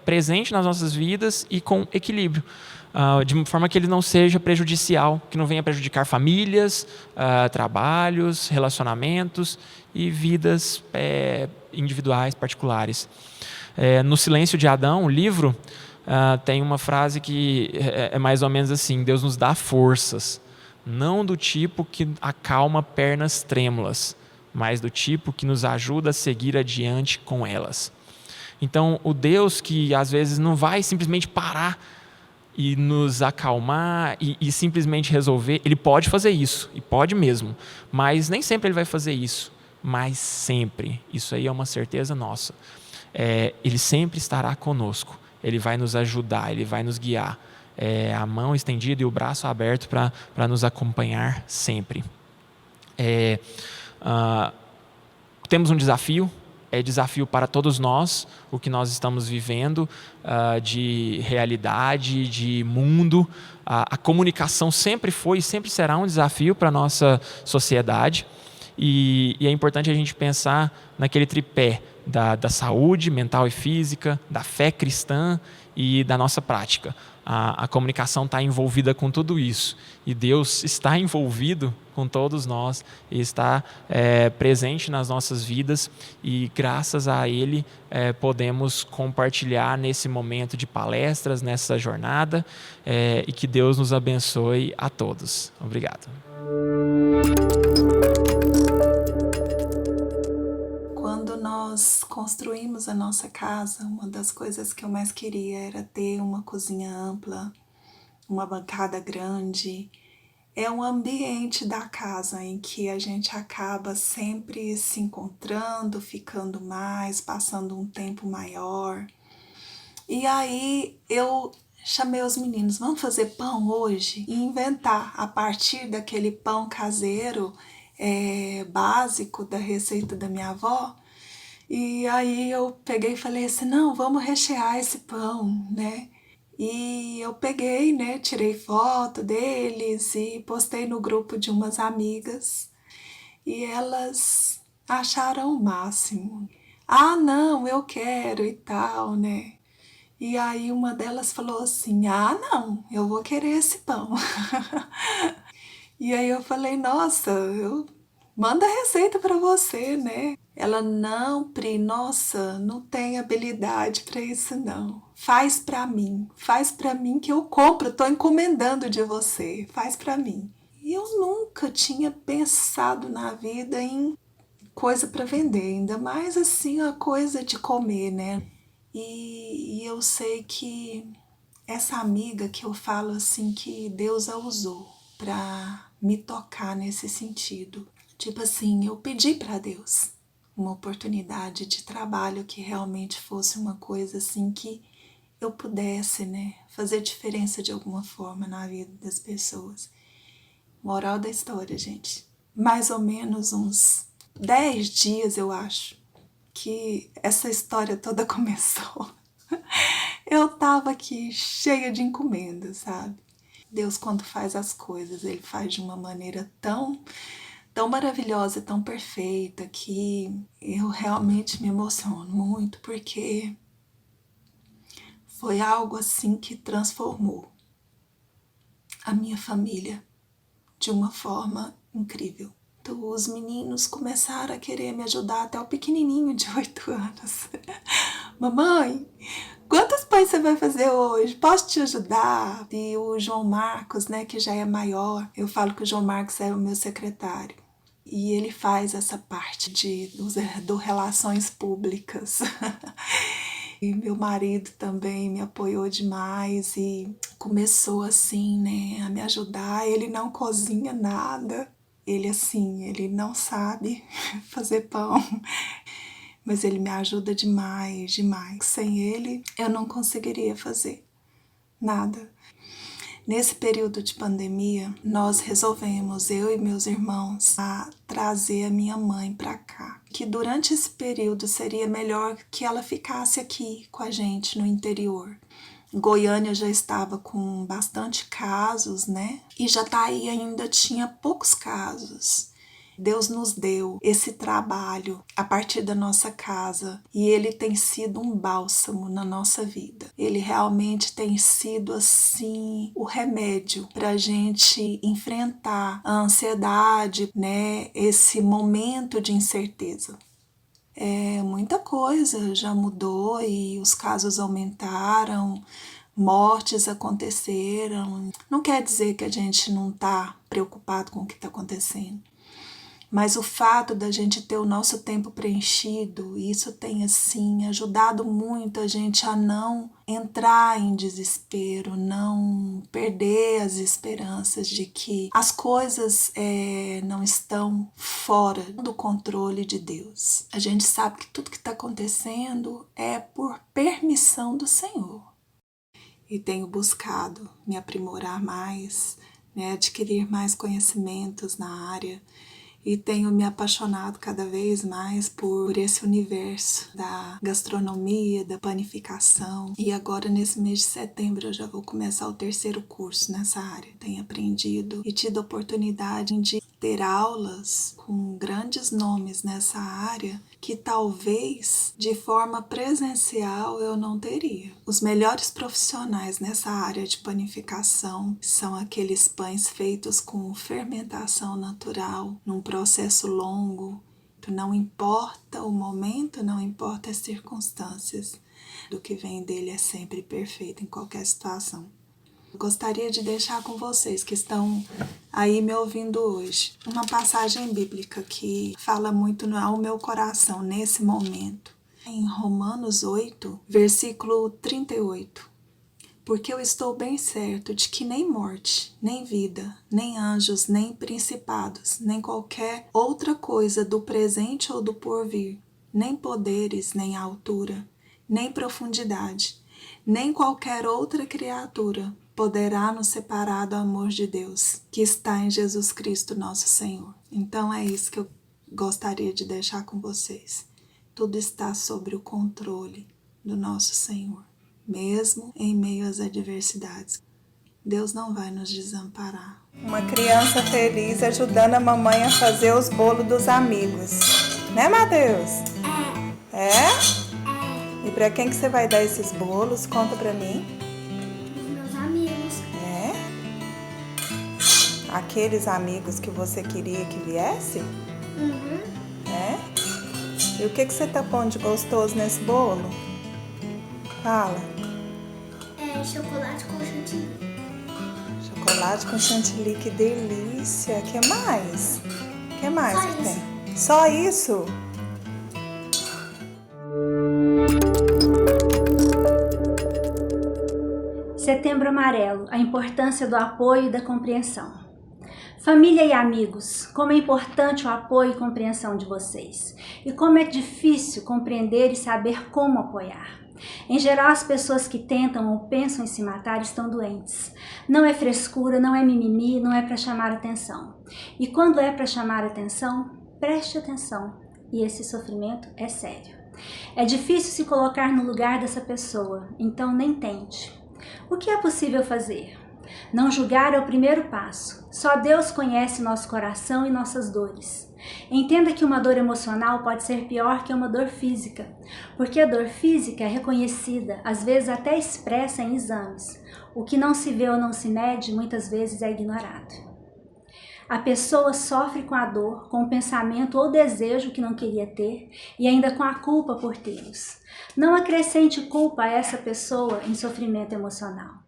presente nas nossas vidas e com equilíbrio. De uma forma que ele não seja prejudicial, que não venha prejudicar famílias, trabalhos, relacionamentos e vidas individuais, particulares. No Silêncio de Adão, o livro, tem uma frase que é mais ou menos assim: Deus nos dá forças, não do tipo que acalma pernas trêmulas, mas do tipo que nos ajuda a seguir adiante com elas. Então, o Deus que às vezes não vai simplesmente parar e nos acalmar e simplesmente resolver, ele pode fazer isso, e pode mesmo, mas nem sempre ele vai fazer isso, mas sempre, isso aí é uma certeza nossa, ele sempre estará conosco, ele vai nos ajudar, ele vai nos guiar, a mão estendida e o braço aberto para nos acompanhar sempre. Temos um desafio, desafio para todos nós, o que nós estamos vivendo, de realidade, de mundo. A comunicação sempre foi e sempre será um desafio para a nossa sociedade. E é importante a gente pensar naquele tripé da saúde mental e física, da fé cristã e da nossa prática. A comunicação está envolvida com tudo isso. E Deus está envolvido com todos nós e está presente nas nossas vidas. E graças a Ele podemos compartilhar nesse momento de palestras, nessa jornada. E que Deus nos abençoe a todos. Obrigado. Quando nós construímos a nossa casa, uma das coisas que eu mais queria era ter uma cozinha ampla, uma bancada grande. É um ambiente da casa em que a gente acaba sempre se encontrando, ficando mais, passando um tempo maior. E aí eu chamei os meninos: vamos fazer pão hoje? E inventar a partir daquele pão caseiro básico da receita da minha avó. E aí eu peguei e falei assim: não, vamos rechear esse pão, né? E eu peguei, né, tirei foto deles e postei no grupo de umas amigas. E elas acharam o máximo. Ah, não, eu quero e tal, né? E aí uma delas falou assim: ah, não, eu vou querer esse pão. E aí eu falei: nossa, manda a receita para você, né? Ela: não, Pri, nossa, não tem habilidade para isso não. Faz para mim que eu compro, tô encomendando de você, faz para mim. E eu nunca tinha pensado na vida em coisa para vender, ainda mais assim a coisa de comer, né? E eu sei que essa amiga que eu falo assim, que Deus a usou para me tocar nesse sentido. Tipo assim, eu pedi para Deus uma oportunidade de trabalho que realmente fosse uma coisa assim que eu pudesse, né, fazer diferença de alguma forma na vida das pessoas. Moral da história, gente. Mais ou menos uns 10 dias, eu acho, que essa história toda começou. Eu tava aqui cheia de encomendas, sabe? Deus, quando faz as coisas, Ele faz de uma maneira tão maravilhosa, tão perfeita, que eu realmente me emociono muito, porque foi algo assim que transformou a minha família de uma forma incrível. Então, os meninos começaram a querer me ajudar, até o pequenininho de 8 anos. Mamãe, quantos pães você vai fazer hoje? Posso te ajudar? E o João Marcos, né, que já é maior, eu falo que o João Marcos é o meu secretário. E ele faz essa parte do relações públicas. E meu marido também me apoiou demais e começou assim, né, a me ajudar. Ele não cozinha nada. Ele não sabe fazer pão. Mas ele me ajuda demais, demais. Sem ele, eu não conseguiria fazer nada. Nesse período de pandemia, nós resolvemos, eu e meus irmãos, a trazer a minha mãe para cá. Que durante esse período seria melhor que ela ficasse aqui com a gente no interior. Goiânia já estava com bastante casos, né? E Jataí ainda tinha poucos casos. Deus nos deu esse trabalho a partir da nossa casa e ele tem sido um bálsamo na nossa vida. Ele realmente tem sido assim o remédio para a gente enfrentar a ansiedade, né? Esse momento de incerteza. Muita coisa já mudou e os casos aumentaram, mortes aconteceram. Não quer dizer que a gente não está preocupado com o que está acontecendo. Mas o fato da gente ter o nosso tempo preenchido, isso tem assim ajudado muito a gente a não entrar em desespero, não perder as esperanças de que as coisas não estão fora do controle de Deus. A gente sabe que tudo que está acontecendo é por permissão do Senhor. E tenho buscado me aprimorar mais, né, adquirir mais conhecimentos na área. E tenho me apaixonado cada vez mais por esse universo da gastronomia, da panificação. E agora, nesse mês de setembro, eu já vou começar o 3º curso nessa área. Tenho aprendido e tido a oportunidade de ter aulas com grandes nomes nessa área que talvez de forma presencial eu não teria. Os melhores profissionais nessa área de panificação são aqueles pães feitos com fermentação natural, num processo longo. Não importa o momento, não importa as circunstâncias, do que vem dele é sempre perfeito em qualquer situação. Gostaria de deixar com vocês que estão aí me ouvindo hoje uma passagem bíblica que fala muito ao meu coração nesse momento. Em Romanos 8, versículo 38. Porque eu estou bem certo de que nem morte, nem vida, nem anjos, nem principados, nem qualquer outra coisa do presente ou do porvir, nem poderes, nem altura, nem profundidade, nem qualquer outra criatura poderá nos separar do amor de Deus, que está em Jesus Cristo, nosso Senhor. Então é isso que eu gostaria de deixar com vocês. Tudo está sob o controle do nosso Senhor, mesmo em meio às adversidades. Deus não vai nos desamparar. Uma criança feliz ajudando a mamãe a fazer os bolos dos amigos. Né, Matheus? É? E pra quem que você vai dar esses bolos? Conta pra mim. Meus amigos. É? Aqueles amigos que você queria que viesse? Uhum. É? E o que você tá pondo de gostoso nesse bolo? Fala. Chocolate com chantilly. Chocolate com chantilly, que delícia. O que mais? O que mais Só que isso. tem? Só isso? Setembro Amarelo, a importância do apoio e da compreensão. Família e amigos, como é importante o apoio e compreensão de vocês. E como é difícil compreender e saber como apoiar. Em geral, as pessoas que tentam ou pensam em se matar estão doentes. Não é frescura, não é mimimi, não é para chamar atenção. E quando é para chamar atenção, preste atenção. E esse sofrimento é sério. É difícil se colocar no lugar dessa pessoa, então nem tente. O que é possível fazer? Não julgar é o primeiro passo. Só Deus conhece nosso coração e nossas dores. Entenda que uma dor emocional pode ser pior que uma dor física, porque a dor física é reconhecida, às vezes até expressa em exames. O que não se vê ou não se mede, muitas vezes é ignorado. A pessoa sofre com a dor, com o pensamento ou desejo que não queria ter e ainda com a culpa por tê-los. Não acrescente culpa a essa pessoa em sofrimento emocional.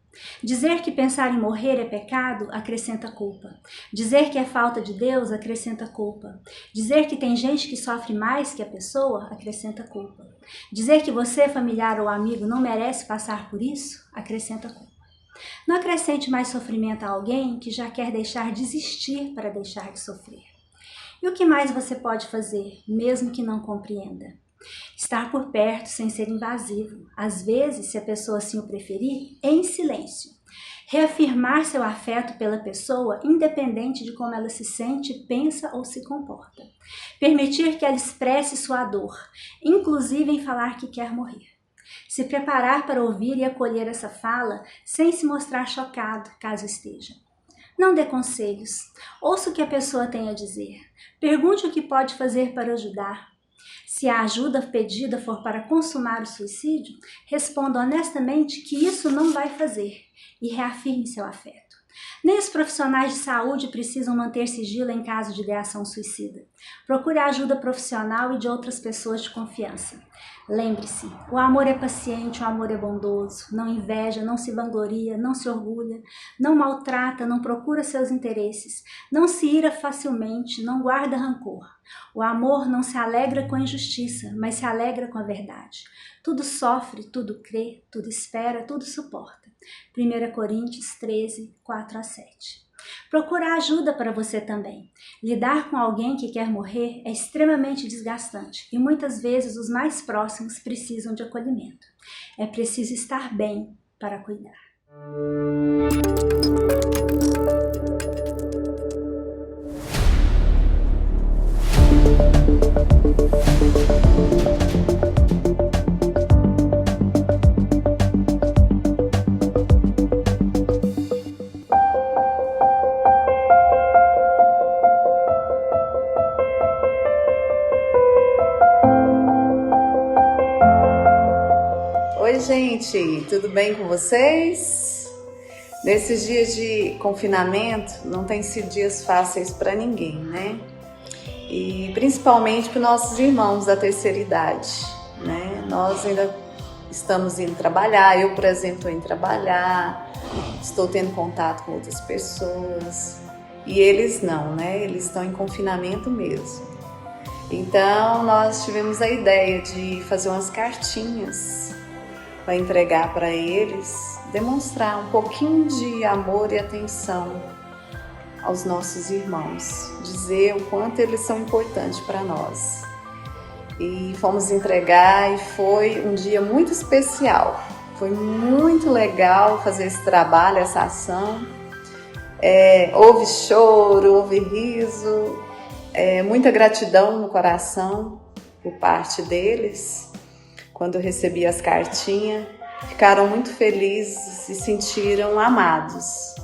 Dizer que pensar em morrer é pecado, acrescenta culpa. Dizer que é falta de Deus, acrescenta culpa. Dizer que tem gente que sofre mais que a pessoa, acrescenta culpa. Dizer que você, familiar ou amigo, não merece passar por isso, acrescenta culpa. Não acrescente mais sofrimento a alguém que já quer deixar de existir para deixar de sofrer. E o que mais você pode fazer, mesmo que não compreenda? Estar por perto sem ser invasivo, às vezes, se a pessoa assim o preferir, em silêncio. Reafirmar seu afeto pela pessoa, independente de como ela se sente, pensa ou se comporta. Permitir que ela expresse sua dor, inclusive em falar que quer morrer. Se preparar para ouvir e acolher essa fala, sem se mostrar chocado, caso esteja. Não dê conselhos. Ouça o que a pessoa tem a dizer. Pergunte o que pode fazer para ajudar. Se a ajuda pedida for para consumar o suicídio, responda honestamente que isso não vai fazer e reafirme seu afeto. Nem os profissionais de saúde precisam manter sigilo em caso de ideação suicida. Procure a ajuda profissional e de outras pessoas de confiança. Lembre-se, o amor é paciente, o amor é bondoso, não inveja, não se vangloria, não se orgulha, não maltrata, não procura seus interesses, não se ira facilmente, não guarda rancor. O amor não se alegra com a injustiça, mas se alegra com a verdade. Tudo sofre, tudo crê, tudo espera, tudo suporta. 1 Coríntios 13, 4-7. Procurar ajuda para você também. Lidar com alguém que quer morrer é extremamente desgastante e muitas vezes os mais próximos precisam de acolhimento. É preciso estar bem para cuidar. Oi, gente, tudo bem com vocês? Nesses dias de confinamento não tem sido dias fáceis para ninguém, né? E principalmente para nossos irmãos da terceira idade, né? Nós ainda estamos indo trabalhar, eu, por exemplo, estou indo trabalhar, estou tendo contato com outras pessoas e eles não, né? Eles estão em confinamento mesmo. Então, nós tivemos a ideia de fazer umas cartinhas para entregar para eles, demonstrar um pouquinho de amor e atenção aos nossos irmãos, dizer o quanto eles são importantes para nós. E fomos entregar e foi um dia muito especial, foi muito legal fazer esse trabalho, essa ação. Houve choro, houve riso, muita gratidão no coração por parte deles. Quando eu recebi as cartinhas, ficaram muito felizes e sentiram amados.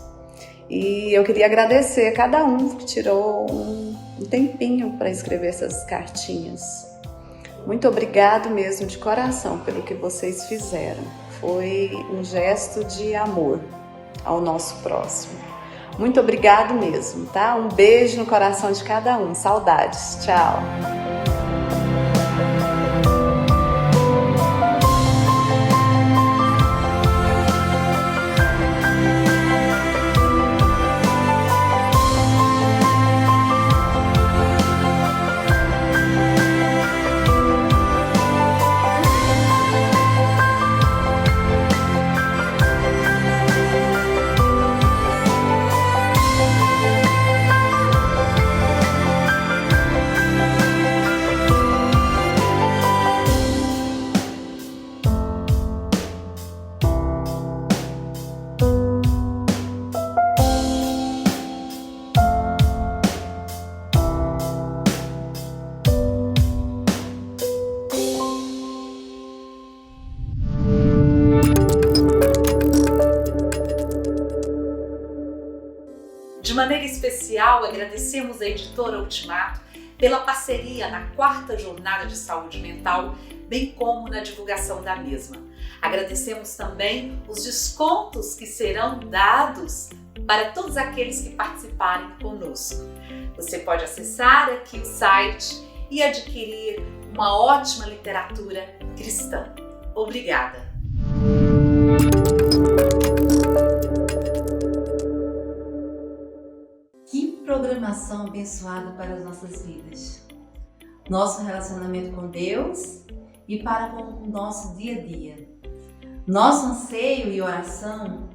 E eu queria agradecer a cada um que tirou um tempinho para escrever essas cartinhas. Muito obrigado mesmo de coração pelo que vocês fizeram. Foi um gesto de amor ao nosso próximo. Muito obrigado mesmo, tá? Um beijo no coração de cada um. Saudades. Tchau. De maneira especial, agradecemos a editora Ultimato pela parceria na 4ª Jornada de Saúde Mental, bem como na divulgação da mesma. Agradecemos também os descontos que serão dados para todos aqueles que participarem conosco. Você pode acessar aqui o site e adquirir uma ótima literatura cristã. Obrigada! Programação abençoada para as nossas vidas, nosso relacionamento com Deus e para com o nosso dia a dia. Nosso anseio e oração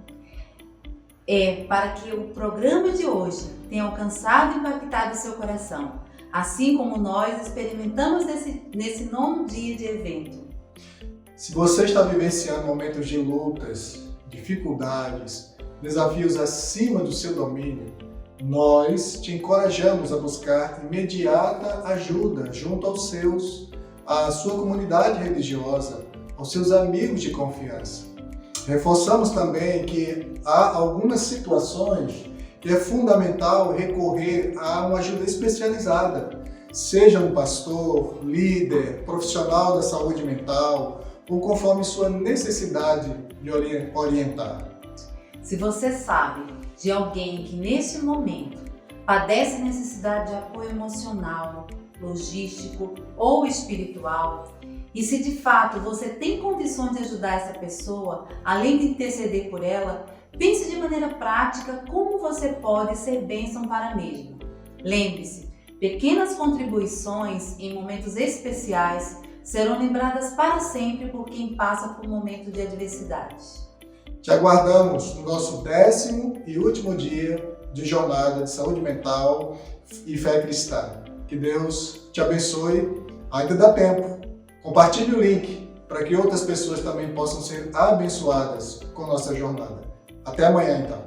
é para que o programa de hoje tenha alcançado e impactado o seu coração, assim como nós experimentamos nesse 9º dia de evento. Se você está vivenciando momentos de lutas, dificuldades, desafios acima do seu domínio, nós te encorajamos a buscar imediata ajuda junto à sua comunidade religiosa, aos seus amigos de confiança. Reforçamos também que há algumas situações que é fundamental recorrer a uma ajuda especializada, seja um pastor, líder, profissional da saúde mental, ou conforme sua necessidade de orientar. Se você sabe de alguém que neste momento padece necessidade de apoio emocional, logístico ou espiritual, e se de fato você tem condições de ajudar essa pessoa, além de interceder por ela, pense de maneira prática como você pode ser bênção para a mesma. Lembre-se, pequenas contribuições em momentos especiais serão lembradas para sempre por quem passa por um momento de adversidade. Te aguardamos no nosso 10º e último dia de jornada de saúde mental e fé cristã. Que Deus te abençoe. Ainda dá tempo. Compartilhe o link para que outras pessoas também possam ser abençoadas com nossa jornada. Até amanhã, então.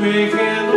Pequeno